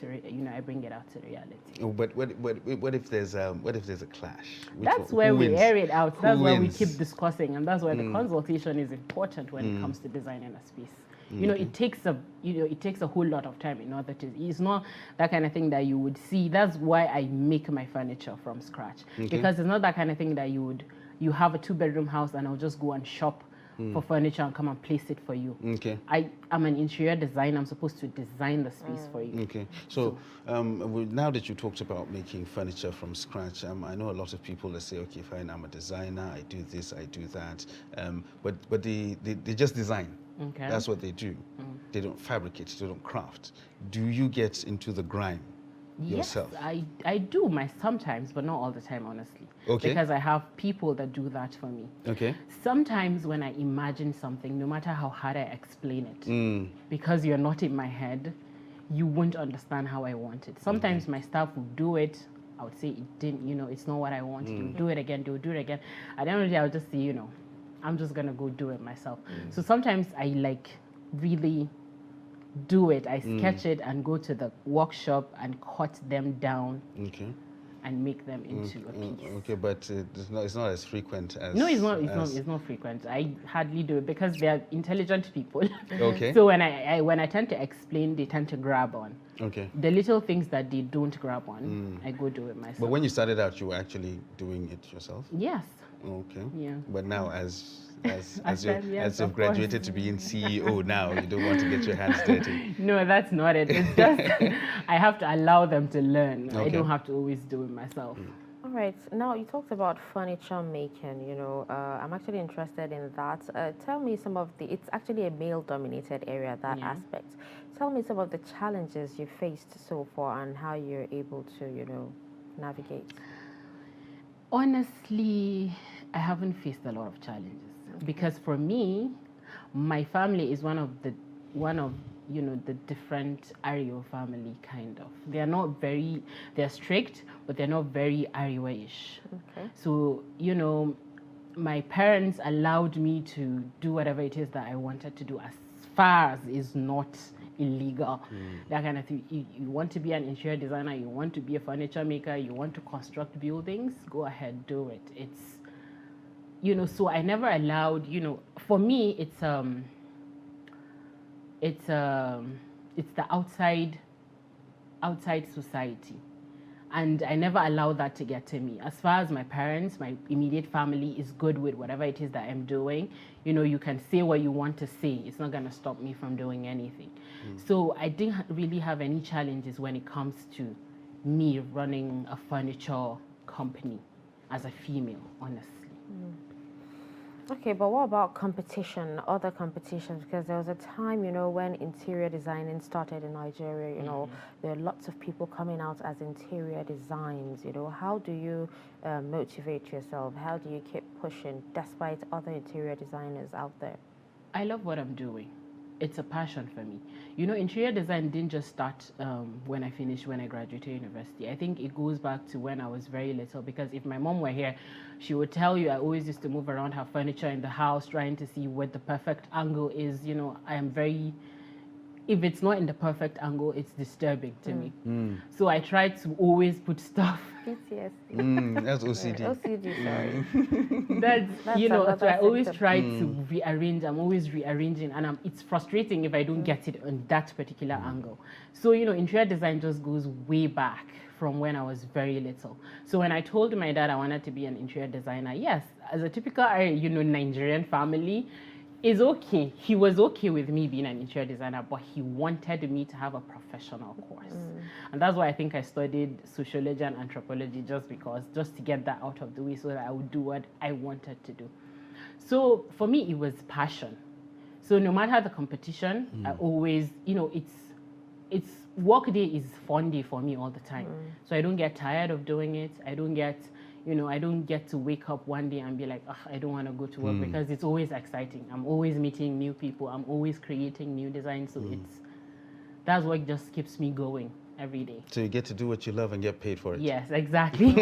to, I bring it out to reality. Oh, but what if there's a clash? That's where we air it out. That's why we wins? keep discussing, and that's why the consultation is important when it comes to designing a space. It takes a whole lot of time in order to. It's not that kind of thing that you would see. That's why I make my furniture from scratch, because it's not that kind of thing that you have a 2-bedroom house and I'll just go and shop for furniture and come and place it for you. Okay. I'm an interior designer. I'm supposed to design the space for you. Okay. So now that you talked about making furniture from scratch, I know a lot of people that say, okay, fine, I'm a designer, I do this, I do that, but they just design. Okay. That's what they do. They don't fabricate, they don't craft. Do you get into the grime yourself? Yes, I do sometimes, but not all the time, honestly. Okay. Because I have people that do that for me. Okay. Sometimes when I imagine something, no matter how hard I explain it, because you're not in my head, you won't understand how I want it. Sometimes my staff will do it. I would say it didn't, it's not what I want. They'll do it again, they'll do it again. At the end of the day, I'll just say, I'm just gonna go do it myself. So sometimes I really do it. I sketch it and go to the workshop and cut them down Okay. and make them into a piece. Okay, but it's not as frequent as. No, it's not frequent. I hardly do it because they're intelligent people. Okay. So when I tend to explain, they tend to grab on. Okay. The little things that they don't grab on, I go do it myself. But when you started out, you were actually doing it yourself? Yes. Okay. Yeah. But now, as Yes, you've of graduated to being CEO now, you don't want to get your hands dirty. No, that's not it. It's just I have to allow them to learn. I Okay. don't have to always do it myself. All right. Now you talked about furniture making. I'm actually interested in that. Tell me some of the. It's actually a male-dominated area. That Yeah. aspect. Tell me some of the challenges you faced so far and how you're able to, navigate. Honestly, I haven't faced a lot of challenges because for me, my family is one of the different Ario family kind of. They're strict, but they're not very Ario-ish. Okay. So, my parents allowed me to do whatever it is that I wanted to do as far as is not illegal. That kind of thing. You want to be an interior designer, you want to be a furniture maker, you want to construct buildings, go ahead, do it. It's, so I never allowed, for me, it's the outside society. And I never allowed that to get to me. As far as my parents, my immediate family is good with whatever it is that I'm doing, you can say what you want to say. It's not going to stop me from doing anything. So I didn't really have any challenges when it comes to me running a furniture company as a female, honestly. Okay, but what about competition, other competitions? Because there was a time, when interior designing started in Nigeria, there are lots of people coming out as interior designs, How do you motivate yourself? How do you keep pushing despite other interior designers out there? I love what I'm doing. It's a passion for me. Interior design didn't just start when I graduated university. I think it goes back to when I was very little, because if my mom were here, she would tell you I always used to move around her furniture in the house trying to see what the perfect angle is. I am very, if it's not in the perfect angle, it's disturbing to me. So I try to always put stuff. PTSD. That's OCD. OCD, sorry. That's so I always symptom. try to rearrange. I'm always rearranging, and it's frustrating if I don't get it on that particular angle. So, interior design just goes way back from when I was very little. So when I told my dad I wanted to be an interior designer, yes, as a typical, Nigerian family, is okay. He was okay with me being an interior designer, but he wanted me to have a professional course. And that's why I think I studied sociology and anthropology, just to get that out of the way so that I would do what I wanted to do. So for me, it was passion. So no matter the competition, I always, it's work day is fun day for me all the time. So I don't get tired of doing it. I don't get to wake up one day and be like, I don't want to go to work, because it's always exciting. I'm always meeting new people. I'm always creating new designs. So that's what just keeps me going every day. So you get to do what you love and get paid for it. Yes, exactly.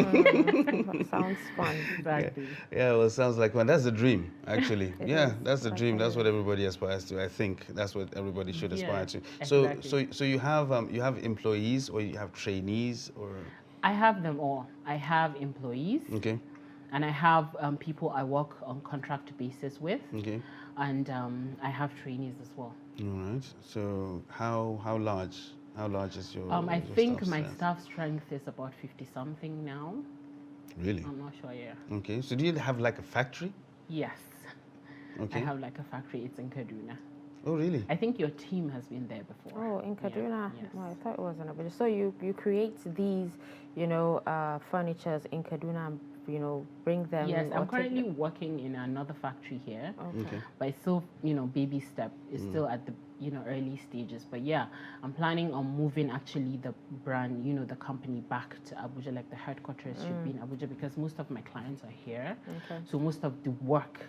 Sounds fun. Exactly. Yeah, well, it sounds like one. That's the dream, actually. That's the dream. That's what everybody aspires to. I think that's what everybody should aspire to. Exactly. So you have employees, or you have trainees, or? I have them all. I have employees. Okay. And I have people I work on contract basis with. Okay. And I have trainees as well. All right. So how large is your? I your think staff my strength? staff strength is about 50-something now. Really? I'm not sure, yeah. Okay. So do you have like a factory? Yes. Okay. I have like a factory. It's in Kaduna. Oh, really? I think your team has been there before. Oh, in Kaduna? Yeah, yes. No, I thought it was in Abuja. So you create these, furnitures in Kaduna and, bring them. Yes, or I'm take currently them- working in another factory here. Okay. But it's still, baby step. It's still at the, early stages. But yeah, I'm planning on moving actually the brand, the company back to Abuja, like the headquarters should be in Abuja, because most of my clients are here. Okay. So most of the work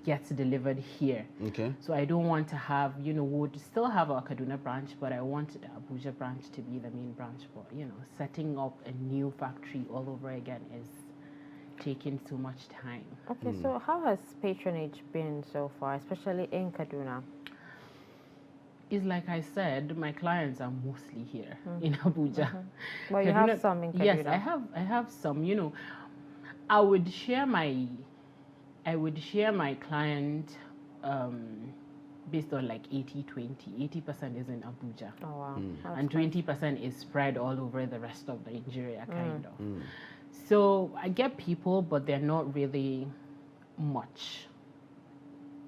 gets delivered here. Okay. So I don't want to have, we'll still have our Kaduna branch, but I want the Abuja branch to be the main branch. But, setting up a new factory all over again is taking too much time. Okay, so how has patronage been so far, especially in Kaduna? It's like I said, my clients are mostly here in Abuja. Well, you have some in Kaduna. Yes, I have some. You know, I would share my client based on like 80-20. 80% is in Abuja. Oh, wow. And 20% is spread all over the rest of Nigeria, kind of. So I get people, but they're not really much.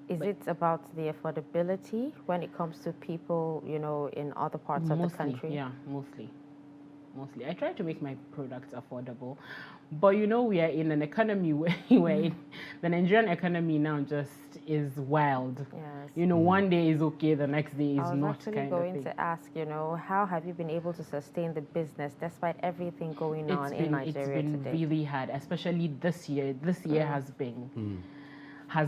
Is it about the affordability when it comes to people, you know, in other parts of the country? Yeah, mostly. I try to make my products affordable, but you know, we are in an economy where the Nigerian economy now just is wild. Yes. You know, one day is okay, the next day is I was not. actually going to ask, you know, how have you been able to sustain the business despite everything going on in Nigeria today? It's been really hard, especially this year. This year has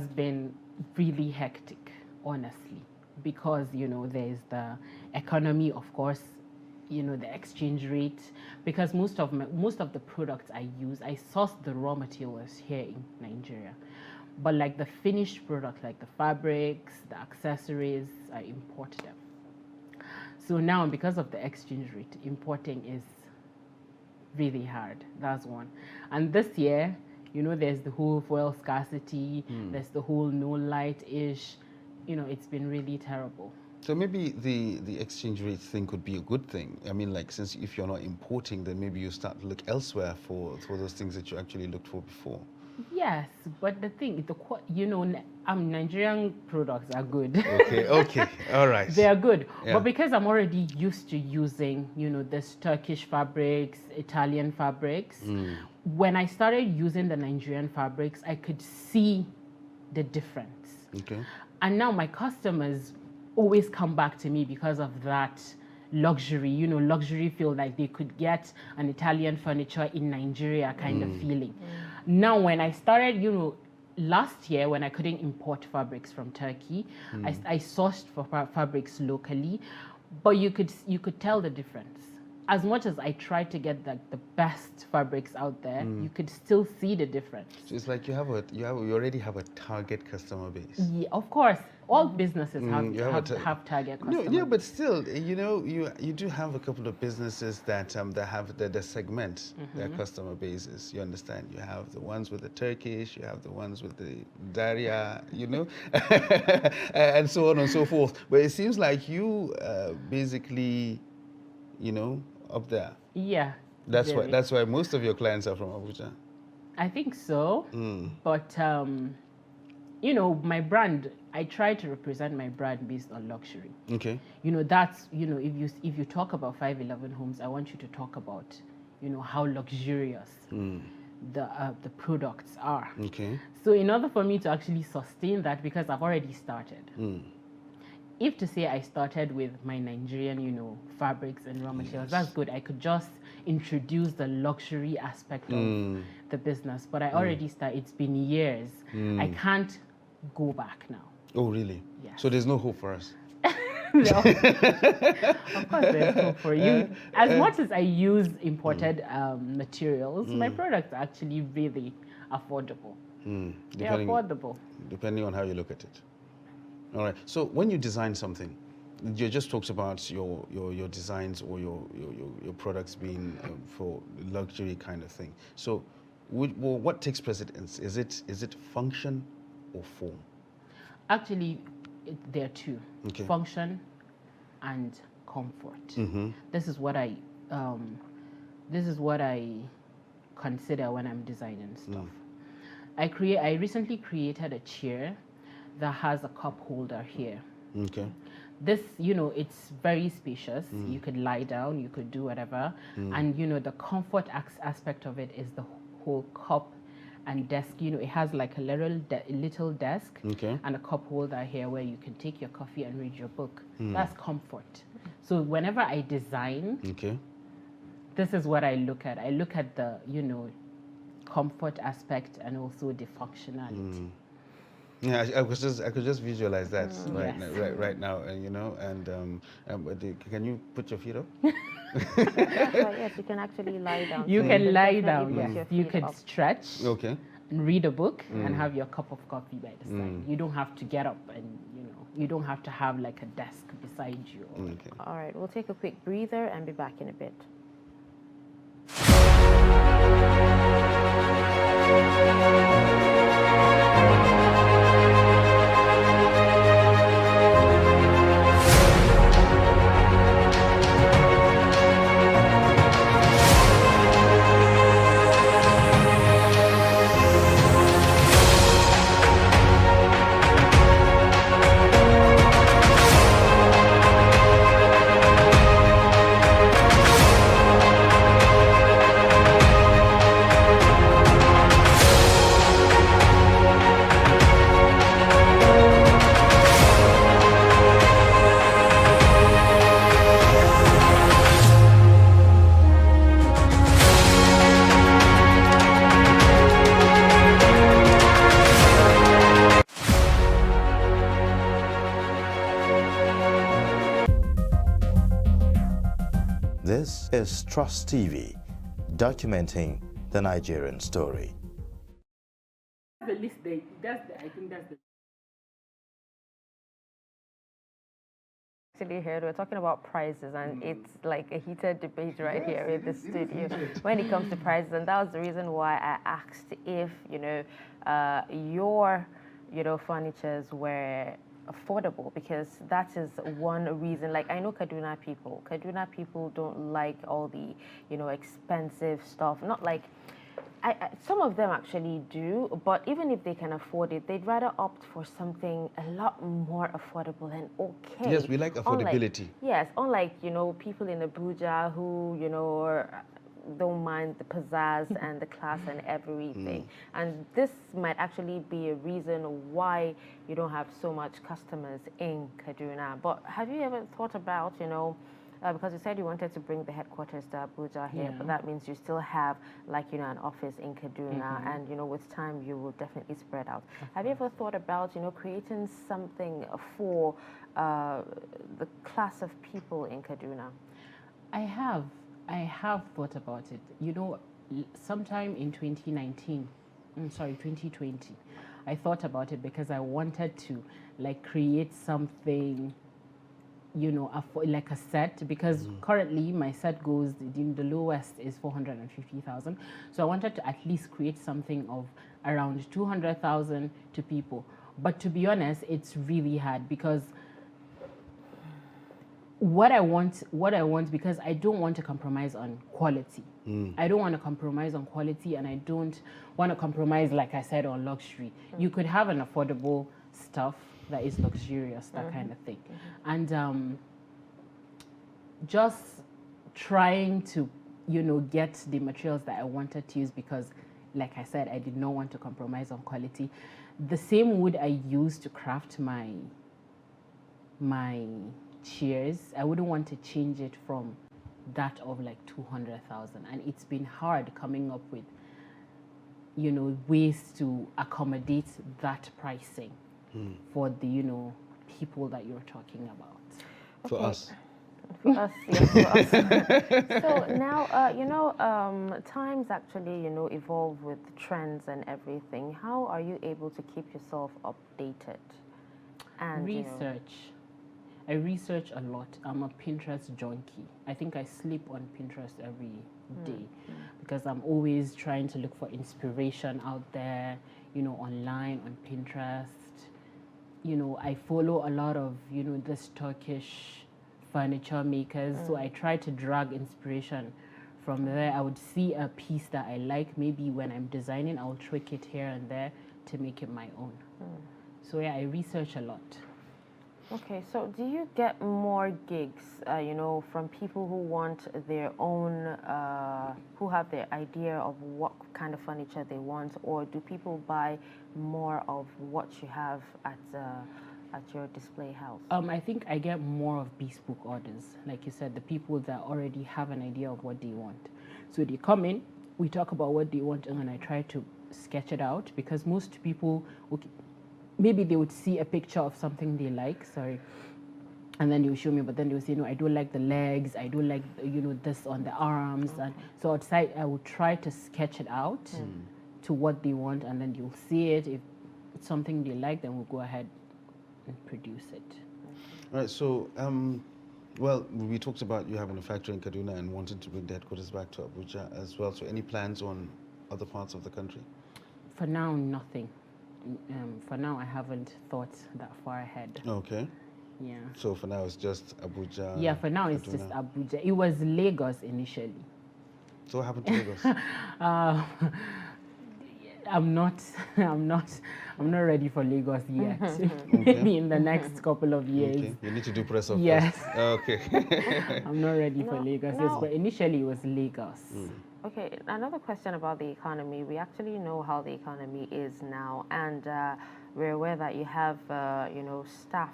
been really hectic, honestly, because you know there's the economy, of course, you know, the exchange rate, because most of the products I use, I source the raw materials here in Nigeria, but like the finished product, like the fabrics, the accessories, I import them. So now, because of the exchange rate, importing is really hard. That's one. And this year, you know, there's the whole fuel scarcity, there's the whole no light-ish, you know, it's been really terrible. So maybe the exchange rate thing could be a good thing. I mean, like, since if you're not importing, then maybe you start to look elsewhere for those things that you actually looked for before. Yes, but the thing, you know, Nigerian products are good. Okay, all right. They are good, but because I'm already used to using, you know, this Turkish fabrics, Italian fabrics, when I started using the Nigerian fabrics, I could see the difference. Okay. And now my customers always come back to me because of that luxury, you know, luxury feel, like they could get an Italian furniture in Nigeria kind of feeling. Now, when I started, you know, last year when I couldn't import fabrics from Turkey, I sourced for fabrics locally, but you could tell the difference. As much as I tried to get the best fabrics out there, you could still see the difference. So it's like you already have a target customer base. Yeah, of course. All businesses have target customers. No, yeah, but still, you know, you do have a couple of businesses that have the segment their customer bases. You understand? You have the ones with the Turkish, you have the ones with the Daria, you know, and so on and so forth. But it seems like you basically, you know, up there. Yeah. That's why most of your clients are from Abuja. I think so. But you know, my brand, I try to represent my brand based on luxury. Okay. You know, that's, you know, if you talk about 511 Homes, I want you to talk about, you know, how luxurious the products are. Okay. So in order for me to actually sustain that, because I've already started, if to say I started with my Nigerian, you know, fabrics and raw materials, that's good. I could just introduce the luxury aspect of the business. But I already started. It's been years. I can't go back now. Oh, really? Yes. So there's no hope for us? No. Of course there's hope for you. As much as I use imported materials, my products are actually really affordable. They're affordable. Depending on how you look at it. All right. So when you design something, you just talked about your designs or your products being for luxury kind of thing. So, what takes precedence? Is it function or form? Actually, there are two: Okay. function and comfort. This is what I consider when I'm designing stuff. I recently created a chair that has a cup holder here. Okay. This, you know, it's very spacious. You could lie down, you could do whatever. And, you know, the comfort aspect of it is the whole cup and desk. You know, it has like a little desk and a cup holder here where you can take your coffee and read your book. That's comfort. So whenever I design, this is what I look at. I look at the, you know, comfort aspect and also the functionality. Yeah, I could just visualize that right now, and you know, and can you put your feet up? Yes, you can actually lie down. You can lie down. Yes, Yes, you could stretch. Okay. And read a book and have your cup of coffee by the side. You don't have to get up and, you know. You don't have to have like a desk beside you. Okay. All right, we'll take a quick breather and be back in a bit. This is Trust TV, documenting the Nigerian story. The list, I think that's the. Actually heard we're talking about prices, and it's like a heated debate right here in the studio when it comes to prices, and that was the reason why I asked if your furnitures were affordable, because that is one reason. Like, I know Kaduna people don't like all the expensive stuff, not like some of them actually do, but even if they can afford it, they'd rather opt for something a lot more affordable and okay. Yes, we like affordability. Unlike people in Abuja who don't mind the pizzazz and the class and everything. And this might actually be a reason why you don't have so much customers in Kaduna. But have you ever thought about because you said you wanted to bring the headquarters to Abuja here, but that means you still have an office in Kaduna, and with time you will definitely spread out. Have you ever thought about creating something for the class of people in Kaduna? I have thought about it. Sometime in 2020, I thought about it because I wanted to create something, like a set, because currently my set goes, the lowest is 450,000. So I wanted to at least create something of around 200,000 to people. But to be honest, it's really hard because what I want, because I don't want to compromise on quality. I don't want to compromise on quality, and I don't want to compromise, like I said, on luxury. You could have an affordable stuff that is luxurious, that kind of thing. And just trying to, get the materials that I wanted to use, because, like I said, I did not want to compromise on quality. The same wood I used to craft my chairs, I wouldn't want to change it from that of 200,000. And it's been hard coming up with, ways to accommodate that pricing for the, people that you're talking about. For us. For us, yes, for us. So now, times actually, evolve with trends and everything. How are you able to keep yourself updated? And research. I research a lot. I'm a Pinterest junkie. I think I sleep on Pinterest every day because I'm always trying to look for inspiration out there, online on Pinterest. I follow a lot of, this Turkish furniture makers. So I try to drag inspiration from there. I would see a piece that I like. Maybe when I'm designing, I'll tweak it here and there to make it my own. So yeah, I research a lot. Okay, so do you get more gigs, from people who want their own, who have their idea of what kind of furniture they want, or do people buy more of what you have at your display house? I think I get more of bespoke orders. Like you said, the people that already have an idea of what they want. So they come in, we talk about what they want, and then I try to sketch it out, because most people, maybe they would see a picture of something they like, and then they will show me, but then they will say, no, I don't like the legs, I don't like, this on the arms. And so outside, I would try to sketch it out to what they want, and then you'll see it. If it's something they like, then we'll go ahead and produce it. All right, so, well, we talked about you having a factory in Kaduna and wanting to bring the headquarters back to Abuja as well. So any plans on other parts of the country? For now, nothing. For now, I haven't thought that far ahead. Okay. Yeah. So for now, it's just Abuja. Yeah, for now, it's just Kaduna. Abuja. It was Lagos initially. So what happened to Lagos? I'm not ready for Lagos yet. Maybe in the next couple of years. Okay. You need to do press up Yes. first. Okay. I'm not ready for Lagos, yes, but initially it was Lagos. Okay, another question about the economy. We actually know how the economy is now, and we're aware that you have, staff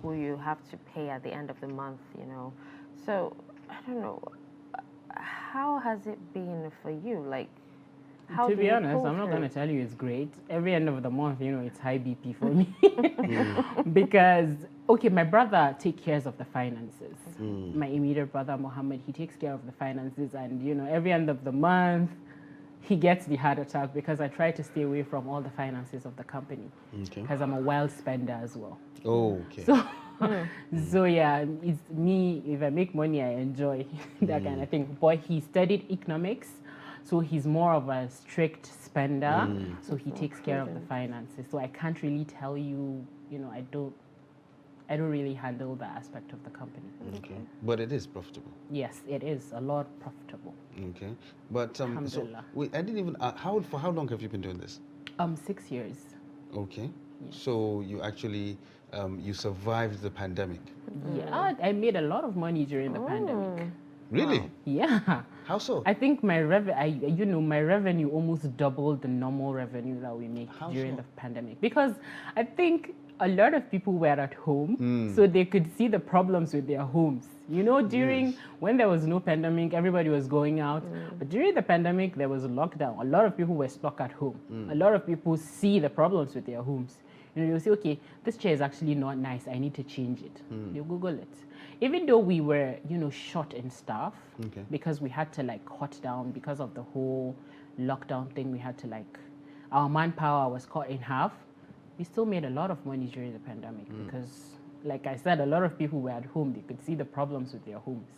who you have to pay at the end of the month, So, I don't know, how has it been for you? Like, how to do be you honest, pull I'm not through? going to tell you it's great. Every end of the month, it's high BP for me. Because, okay, my brother takes care of the finances. My immediate brother, Mohammed, he takes care of the finances. And, every end of the month, he gets the heart attack because I try to stay away from all the finances of the company. Okay. Because I'm a wild spender as well. Oh, okay. So yeah, it's me, if I make money, I enjoy that kind of thing. But he studied economics. So he's more of a strict spender, so he takes care of the finances. So I can't really tell you, I don't really handle that aspect of the company. Okay. But it is profitable. Yes, it is a lot profitable. Okay. But so Alhamdulillah. wait, I didn't even for how long have you been doing this? 6 years. Okay. Yes. So you actually you survived the pandemic. Yeah, I made a lot of money during the pandemic. Really? Yeah. How so? I think my revenue almost doubled the normal revenue that we make How during so? the pandemic, because I think a lot of people were at home, so they could see the problems with their homes. During when there was no pandemic, everybody was going out, but during the pandemic there was a lockdown. A lot of people were stuck at home. A lot of people see the problems with their homes. You'll say, okay, this chair is actually not nice. I need to change it. You Google it. Even though we were, short in staff, because we had to cut down because of the whole lockdown thing. We had to our manpower was cut in half. We still made a lot of money during the pandemic because, like I said, a lot of people were at home. They could see the problems with their homes,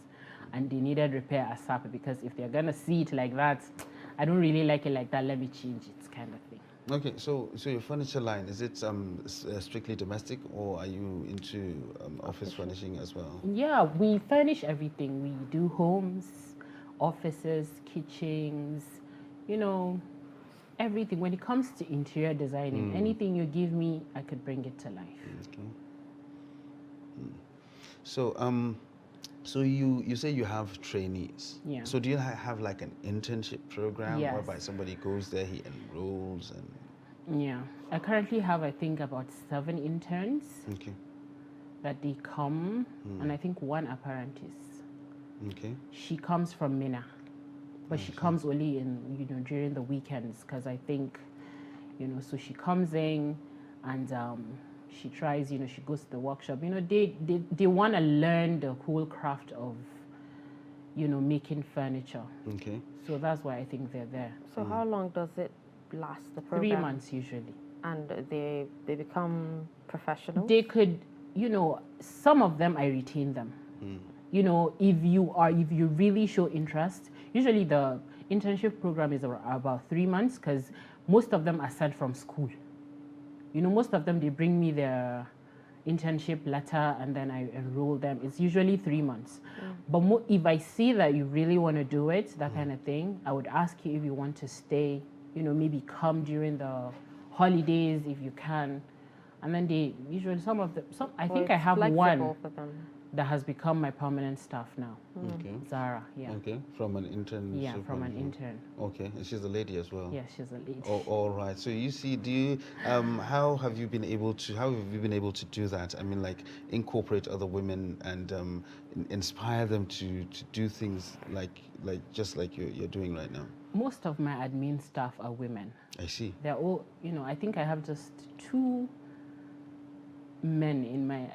and they needed repair ASAP, because if they're gonna see it like that, I don't really like it like that. Let me change it, kind of thing. Okay, so your furniture line, is it strictly domestic, or are you into office furnishing as well? Yeah, we furnish everything. We do homes, offices, kitchens, everything. When it comes to interior designing, anything you give me, I could bring it to life. Okay. So so you say you have trainees. Yeah. So do you have like an internship program Yes. whereby somebody goes there, he enrolls and... Yeah, I currently have, I think, about 7 interns Okay. that they come, and I think 1 apprentice. Okay. She comes from Mina, but she comes only in during the weekends, because I think, so she comes in and she tries, she goes to the workshop. They want to learn the whole craft of, making furniture. Okay. So that's why I think they're there. So how long does it last, the program? 3 months usually. And they become professional? They could, some of them I retain them. If you really show interest, usually the internship program is about 3 months, because most of them are sent from school. Most of them, they bring me their internship letter and then I enroll them. It's usually 3 months. But if I see that you really want to do it, that kind of thing, I would ask you if you want to stay, maybe come during the holidays if you can. And then they usually, I think I have one for them. that has become my permanent staff now. Okay. Zara, yeah. Okay. From an intern. Yeah, from an intern. Okay. And she's a lady as well. Yeah, she's a lady. Oh, all right. So you see, how have you been able to do that? I mean, like incorporate other women and inspire them to do things like just like you're doing right now. Most of my admin staff are women. I see. They're all, I think I have just 2 men in my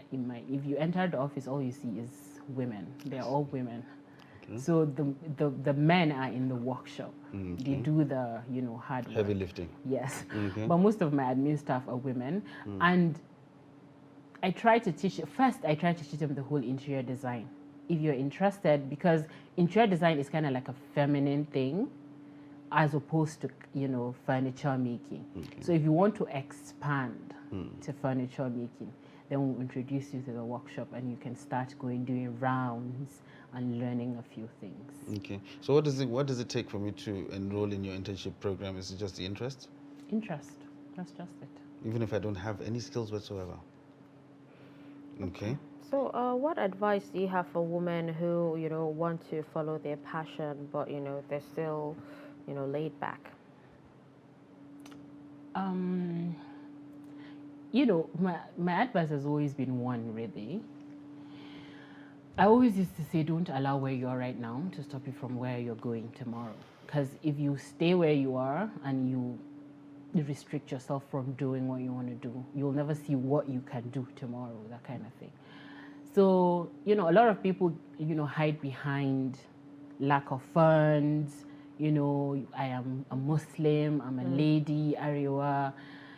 if you enter the office, all you see is women. They're all women. Okay. So the men are in the workshop. Okay. They do the hard work. Heavy lifting. Yes. Okay. But most of my admin staff are women, and I try to teach them the whole interior design. If you're interested, because interior design is kind of like a feminine thing, as opposed to, you know, furniture making. Okay. So if you want to expand to furniture making, then we'll introduce you to the workshop and you can start doing rounds and learning a few things. Okay. So what does it take for me to enroll in your internship program? Is it just the interest? Interest. That's just it. Even if I don't have any skills whatsoever? Okay. So, what advice do you have for women who, you know, want to follow their passion, but, you know, they're still, you know, laid back? You know, my advice has always been one, really. I always used to say, don't allow where you are right now to stop you from where you're going tomorrow. Because if you stay where you are and you restrict yourself from doing what you want to do, you'll never see what you can do tomorrow, that kind of thing. So, you know, a lot of people, you know, hide behind lack of funds. You know, I am a Muslim, I'm a lady, Ariwa,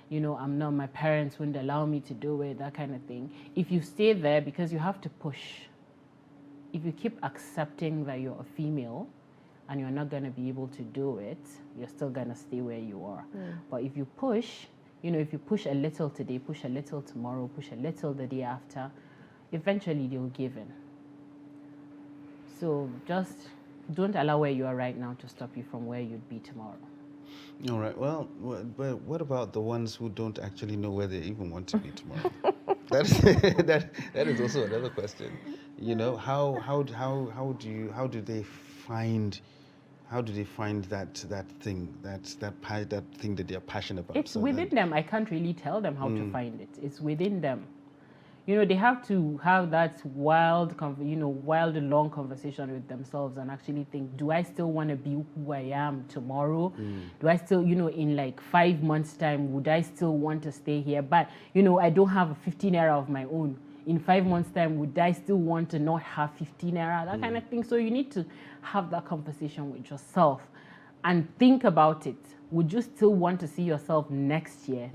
you know, my parents wouldn't allow me to do it, that kind of thing. If you stay there, because you have to push, if you keep accepting that you're a female and you're not going to be able to do it, you're still going to stay where you are. But if you push, you know, if you push a little today, push a little tomorrow, push a little the day after, eventually you'll give in. So just don't allow where you are right now to stop you from where you'd be tomorrow. All right. Well, but what about the ones who don't actually know where they even want to be tomorrow? that is also another question. You know, how do they find that thing that they're passionate about? It's within them. I can't really tell them how to find it. It's within them. You know, they have to have that wild, long conversation with themselves and actually think, do I still want to be who I am tomorrow? Do I still, you know, in like 5 months' time, would I still want to stay here? But, you know, I don't have a 15 naira of my own. In 5 months' time, would I still want to not have 15 naira? That kind of thing. So you need to have that conversation with yourself and think about it. Would you still want to see yourself next year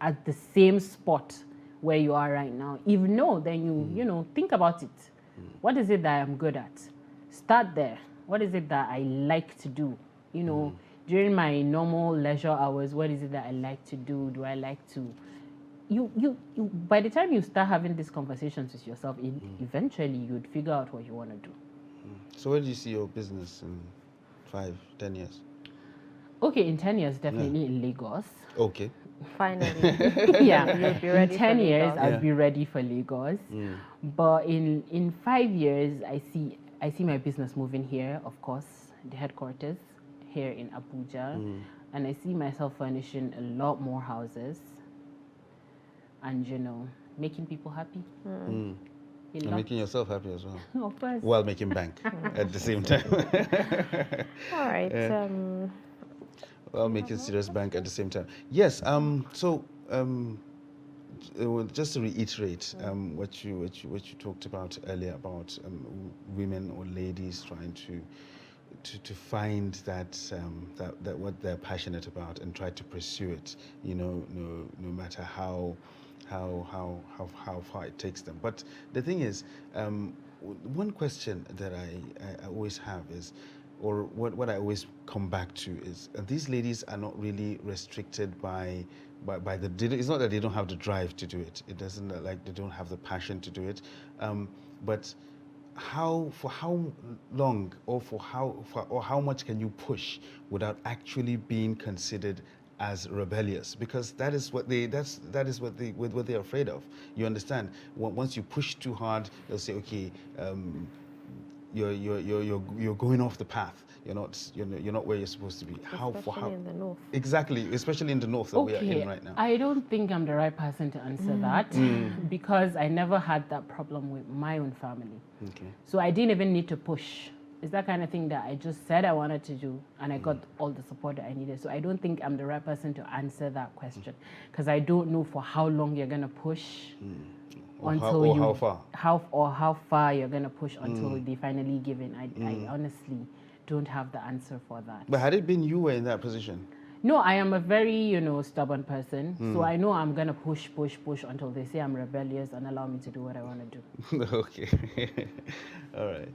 at the same spot where you are right now? If no, then you know, think about it. What is it that I'm good at? Start there. What is it that I like to do? You know, during my normal leisure hours, what is it that I like to do? Do I like to... You by the time you start having these conversations with yourself, eventually you'd figure out what you want to do. So where do you see your business in 5, 10 years? Okay, in 10 years, definitely in Lagos. Okay. Finally. Yeah, You'll be ready in 10 for years, Lagos. I'll be ready for Lagos. But in 5 years, I see my business moving here, of course, the headquarters here in Abuja. And I see myself furnishing a lot more houses and, you know, making people happy. And making yourself happy as well. Of course. While making bank at the same time. All right. While making serious bank at the same time. Yes. So just to reiterate what you talked about earlier about women or ladies trying to find that what they're passionate about and try to pursue it. You know, no matter how far it takes them. But the thing is, one question that I always have is, or what I always come back to is, these ladies are not really restricted by the. It's not that they don't have the drive to do it. It doesn't like they don't have the passion to do it. But for how long or how much can you push without actually being considered as rebellious? Because that is what they're afraid of. You understand? Once you push too hard, they'll say, okay, you're going off the path. You're not where you're supposed to be. Especially in the north. Exactly, especially in the north that we are in right now. I don't think I'm the right person to answer that because I never had that problem with my own family. Okay. So I didn't even need to push. It's that kind of thing that I just said I wanted to do and I got all the support that I needed. So I don't think I'm the right person to answer that question because I don't know for how long you're going to push how far you're going to push until they finally give in. I honestly don't have the answer for that. But had it been you were in that position? No, I am a very, stubborn person. So I know I'm going to push until they say I'm rebellious and allow me to do what I want to do. Okay. All right.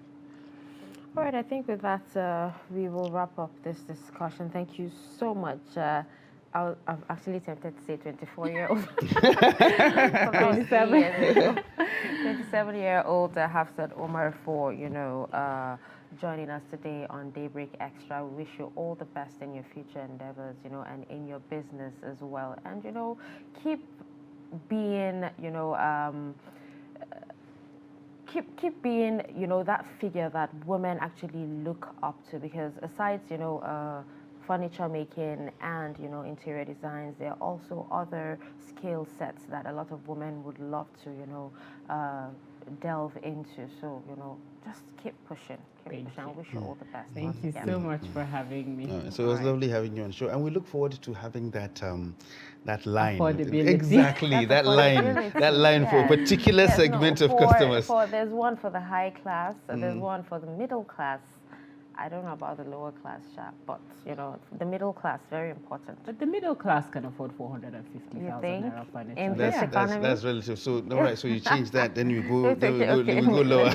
All right, I think with that, we will wrap up this discussion. Thank you so much. I'm actually tempted to say 24-year-old. 27-year-old Hafsat Omar for, joining us today on Daybreak Extra. We wish you all the best in your future endeavors, and in your business as well. And, keep being, keep being, that figure that women actually look up to, because aside, furniture making and, interior designs, there are also other skill sets that a lot of women would love to, delve into. So, just keep pushing. I wish you all the best. Thank you so much for having me. So it was lovely having you on the show, and we look forward to having that that line. Affordability. Exactly, that line for a particular segment of customers. There's one for the high class, and there's one for the middle class. I don't know about the lower class, but the middle class, very important. But the middle class can afford 450,000 naira furniture. In this economy? That's relative. So all right, so you change that, then we go lower.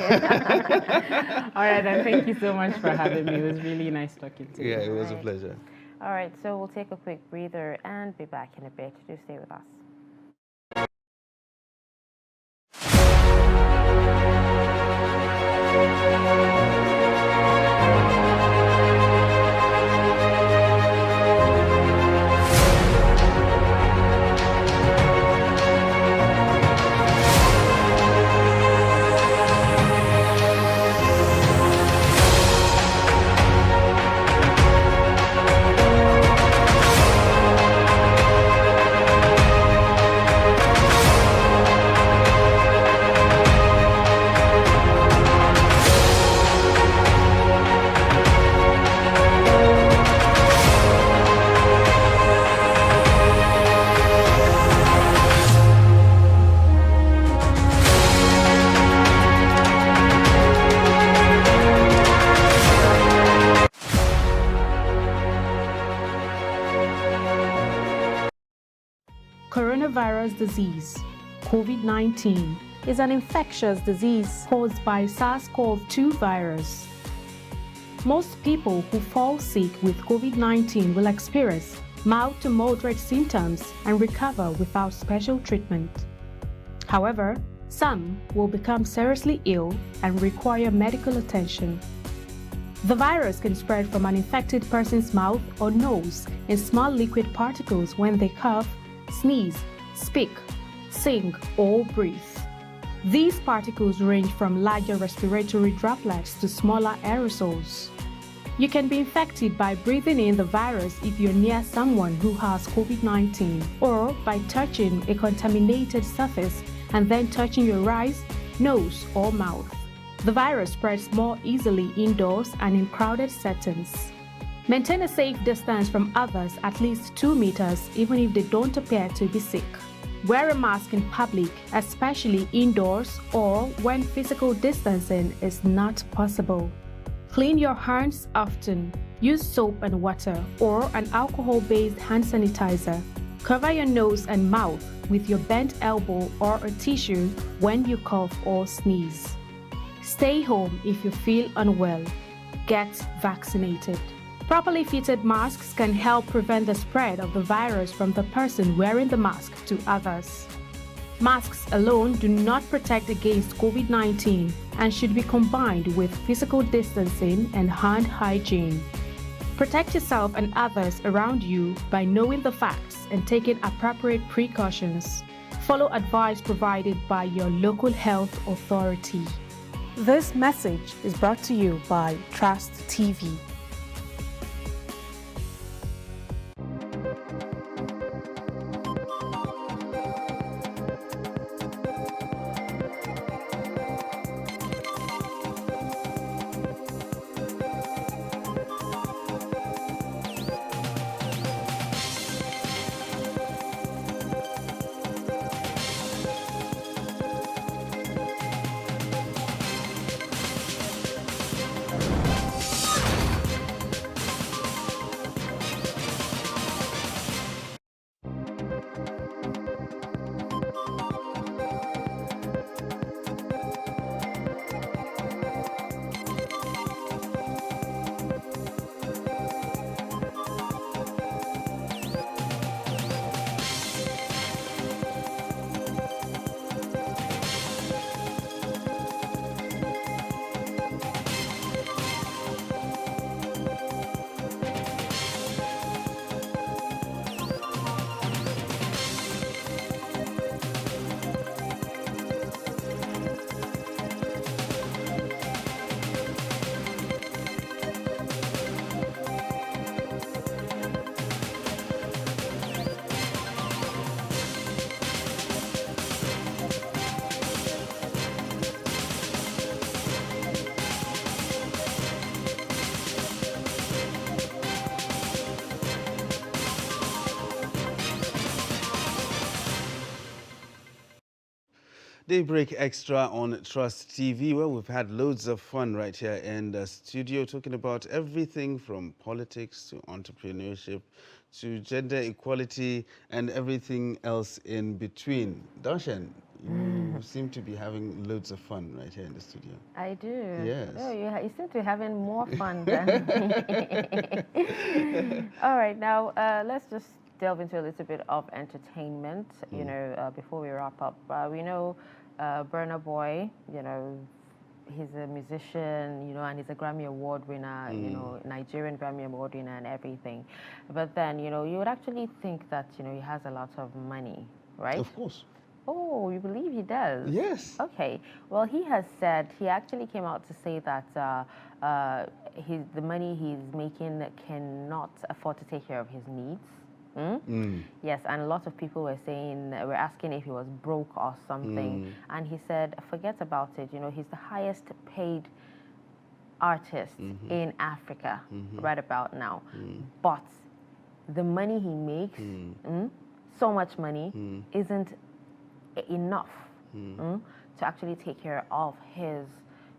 All right, and thank you so much for having me. It was really nice talking to you. Yeah, it was a pleasure. All right, so we'll take a quick breather and be back in a bit. Do stay with us. Coronavirus disease, COVID-19, is an infectious disease caused by SARS-CoV-2 virus. Most people who fall sick with COVID-19 will experience mild to moderate symptoms and recover without special treatment. However, some will become seriously ill and require medical attention. The virus can spread from an infected person's mouth or nose in small liquid particles when they cough, sneeze, speak, sing, or breathe. These particles range from larger respiratory droplets to smaller aerosols. You can be infected by breathing in the virus if you're near someone who has COVID-19, or by touching a contaminated surface and then touching your eyes, nose, or mouth. The virus spreads more easily indoors and in crowded settings. Maintain a safe distance from others at least 2 meters, even if they don't appear to be sick. Wear a mask in public, especially indoors or when physical distancing is not possible. Clean your hands often. Use soap and water or an alcohol-based hand sanitizer. Cover your nose and mouth with your bent elbow or a tissue when you cough or sneeze. Stay home if you feel unwell. Get vaccinated. Properly fitted masks can help prevent the spread of the virus from the person wearing the mask to others. Masks alone do not protect against COVID-19 and should be combined with physical distancing and hand hygiene. Protect yourself and others around you by knowing the facts and taking appropriate precautions. Follow advice provided by your local health authority. This message is brought to you by Trust TV. Daybreak Extra on Trust TV, where we've had loads of fun right here in the studio, talking about everything from politics to entrepreneurship to gender equality and everything else in between. Darshan, you seem to be having loads of fun right here in the studio. I do. Yes. Oh, you seem to be having more fun than me. All right, now let's just delve into a little bit of entertainment, you know, before we wrap up. We know Burna Boy, you know, he's a musician, you know, and he's a Grammy Award winner, you know, Nigerian Grammy Award winner and everything. But then, you know, you would actually think that, you know, he has a lot of money, right? Of course. Oh, you believe he does? Yes. Okay. Well, he has said, he actually came out to say that the money he's making cannot afford to take care of his needs. Yes, and a lot of people were saying, were asking if he was broke or something. And he said, forget about it. You know, he's the highest paid artist in Africa right about now. But the money he makes, so much money, isn't enough to actually take care of his,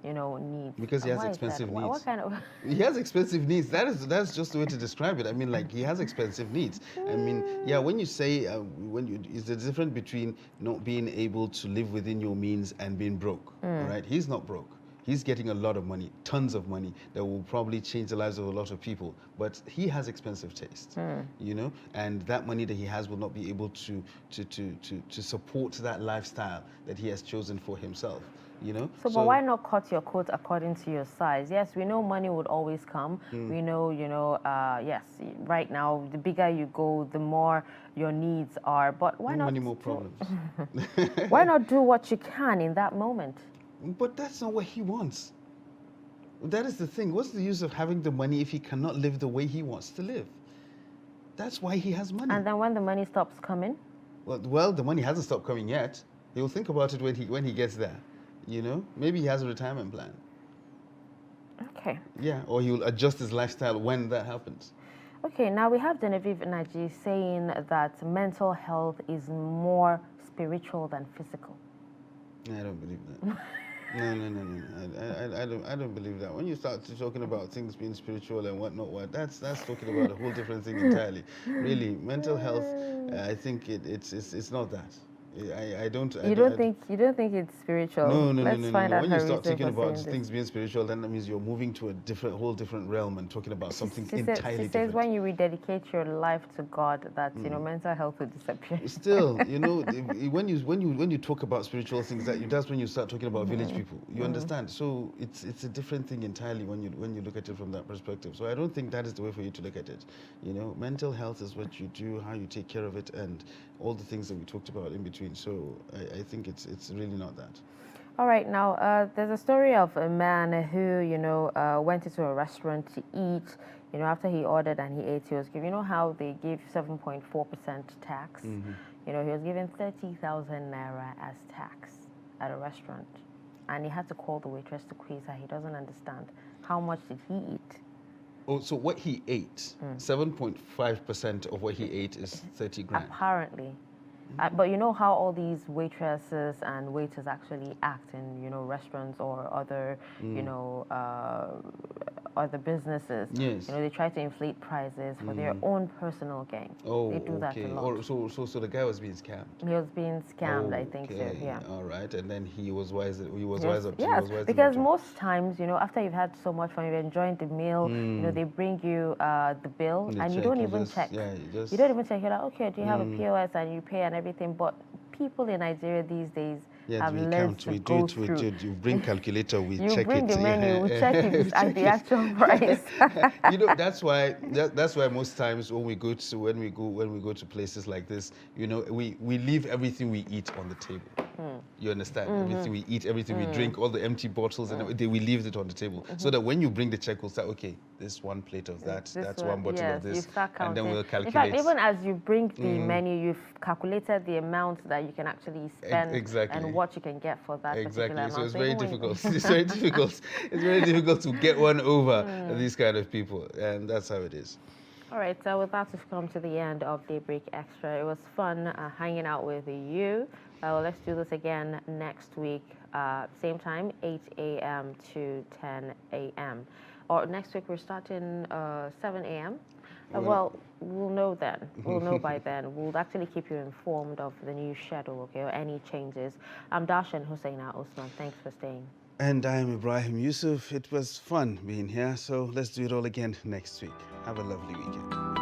you know, needs. Because he And has why is expensive that? needs. What kind of... He has expensive needs. That's just the way to describe it. I mean, like, he has expensive needs. I mean, yeah, when you say, is the difference between not being able to live within your means and being broke, right? He's not broke. He's getting a lot of money, tons of money that will probably change the lives of a lot of people. But he has expensive taste, you know, and that money that he has will not be able to support that lifestyle that he has chosen for himself. You know? So, but why not cut your coat according to your size? Yes, we know money would always come. We know, you know, yes, right now, the bigger you go, the more your needs are. But why not? Many more problems. Why not do what you can in that moment? But that's not what he wants. That is the thing. What's the use of having the money if he cannot live the way he wants to live? That's why he has money. And then when the money stops coming? Well, the money hasn't stopped coming yet. He'll think about it when he gets there. You know, maybe he has a retirement plan. Okay. Yeah, or he'll adjust his lifestyle when that happens. Okay, now we have Genevieve Naji saying that mental health is more spiritual than physical. I don't believe that. No. I don't believe that. When you start talking about things being spiritual and whatnot, that's talking about a whole different thing entirely. Really, mental health, I think it's not that. I don't. You don't think it's spiritual? No. Let's find out When you start her talking reason for about saying things being spiritual, then that means you're moving to a whole different realm and talking about something entirely she says different. when you rededicate your life to God, that you know mental health will disappear. Still, you know, when you talk about spiritual things, that's when you start talking about village people. You understand? So it's a different thing entirely when you look at it from that perspective. So I don't think that is the way for you to look at it. You know, mental health is what you do, how you take care of it, and all the things that we talked about in between. So I think it's really not that. All right, now there's a story of a man who, you know, went into a restaurant to eat. You know, after he ordered and he ate, he was given, you know how they give 7.4% tax? You know, he was given 30,000 naira as tax at a restaurant. And he had to call the waitress to quiz her. He doesn't understand. How much did he eat? Oh, so what he ate, 7.5% of what he ate is 30 grand. Apparently. But you know how all these waitresses and waiters actually act in, you know, restaurants or other, you know, other businesses. Yes. You know, they try to inflate prices for their own personal gain. Oh, they do that a lot. Or, so the guy was being scammed. He was being scammed, I think so. Okay, Yeah. all right, and then he was wise. He was Yes, wise up. yes, He was wise because enough most times, you know, after you've had so much fun, you're enjoying the meal, you know, they bring you the bill, and you don't even check. Yeah, you don't even check. You're like, okay, do you have a POS, and you pay and everything. But people in Nigeria these days have we learned count. to We go do it. through. You bring calculator. We You check bring it. the menu, we check if it's at the actual price. You know, that's why most times when we go to places like this, you know, we leave everything we eat on the table. You understand? Everything we eat, everything we drink, all the empty bottles and everything, we leave it on the table. So that when you bring the check, we'll say, okay, this one plate of that, that's one bottle of this, and then we'll calculate. In fact, even as you bring the menu, you've calculated the amount that you can actually spend and what you can get for that particular amount. So it's very difficult. It's very difficult. It's very difficult to get one over these kind of people, and that's how it is. All right, so with that, we've come to the end of Daybreak Extra. It was fun hanging out with you. Let's do this again next week, same time, 8 a.m. to 10 a.m. Or next week, we're starting 7 a.m. Well, we'll know then. We'll know by then. We'll actually keep you informed of the new schedule, okay, or any changes. I'm Darshan Husseina Osman. Thanks for staying. And I am Ibrahim Yusuf. It was fun being here, so let's do it all again next week. Have a lovely weekend.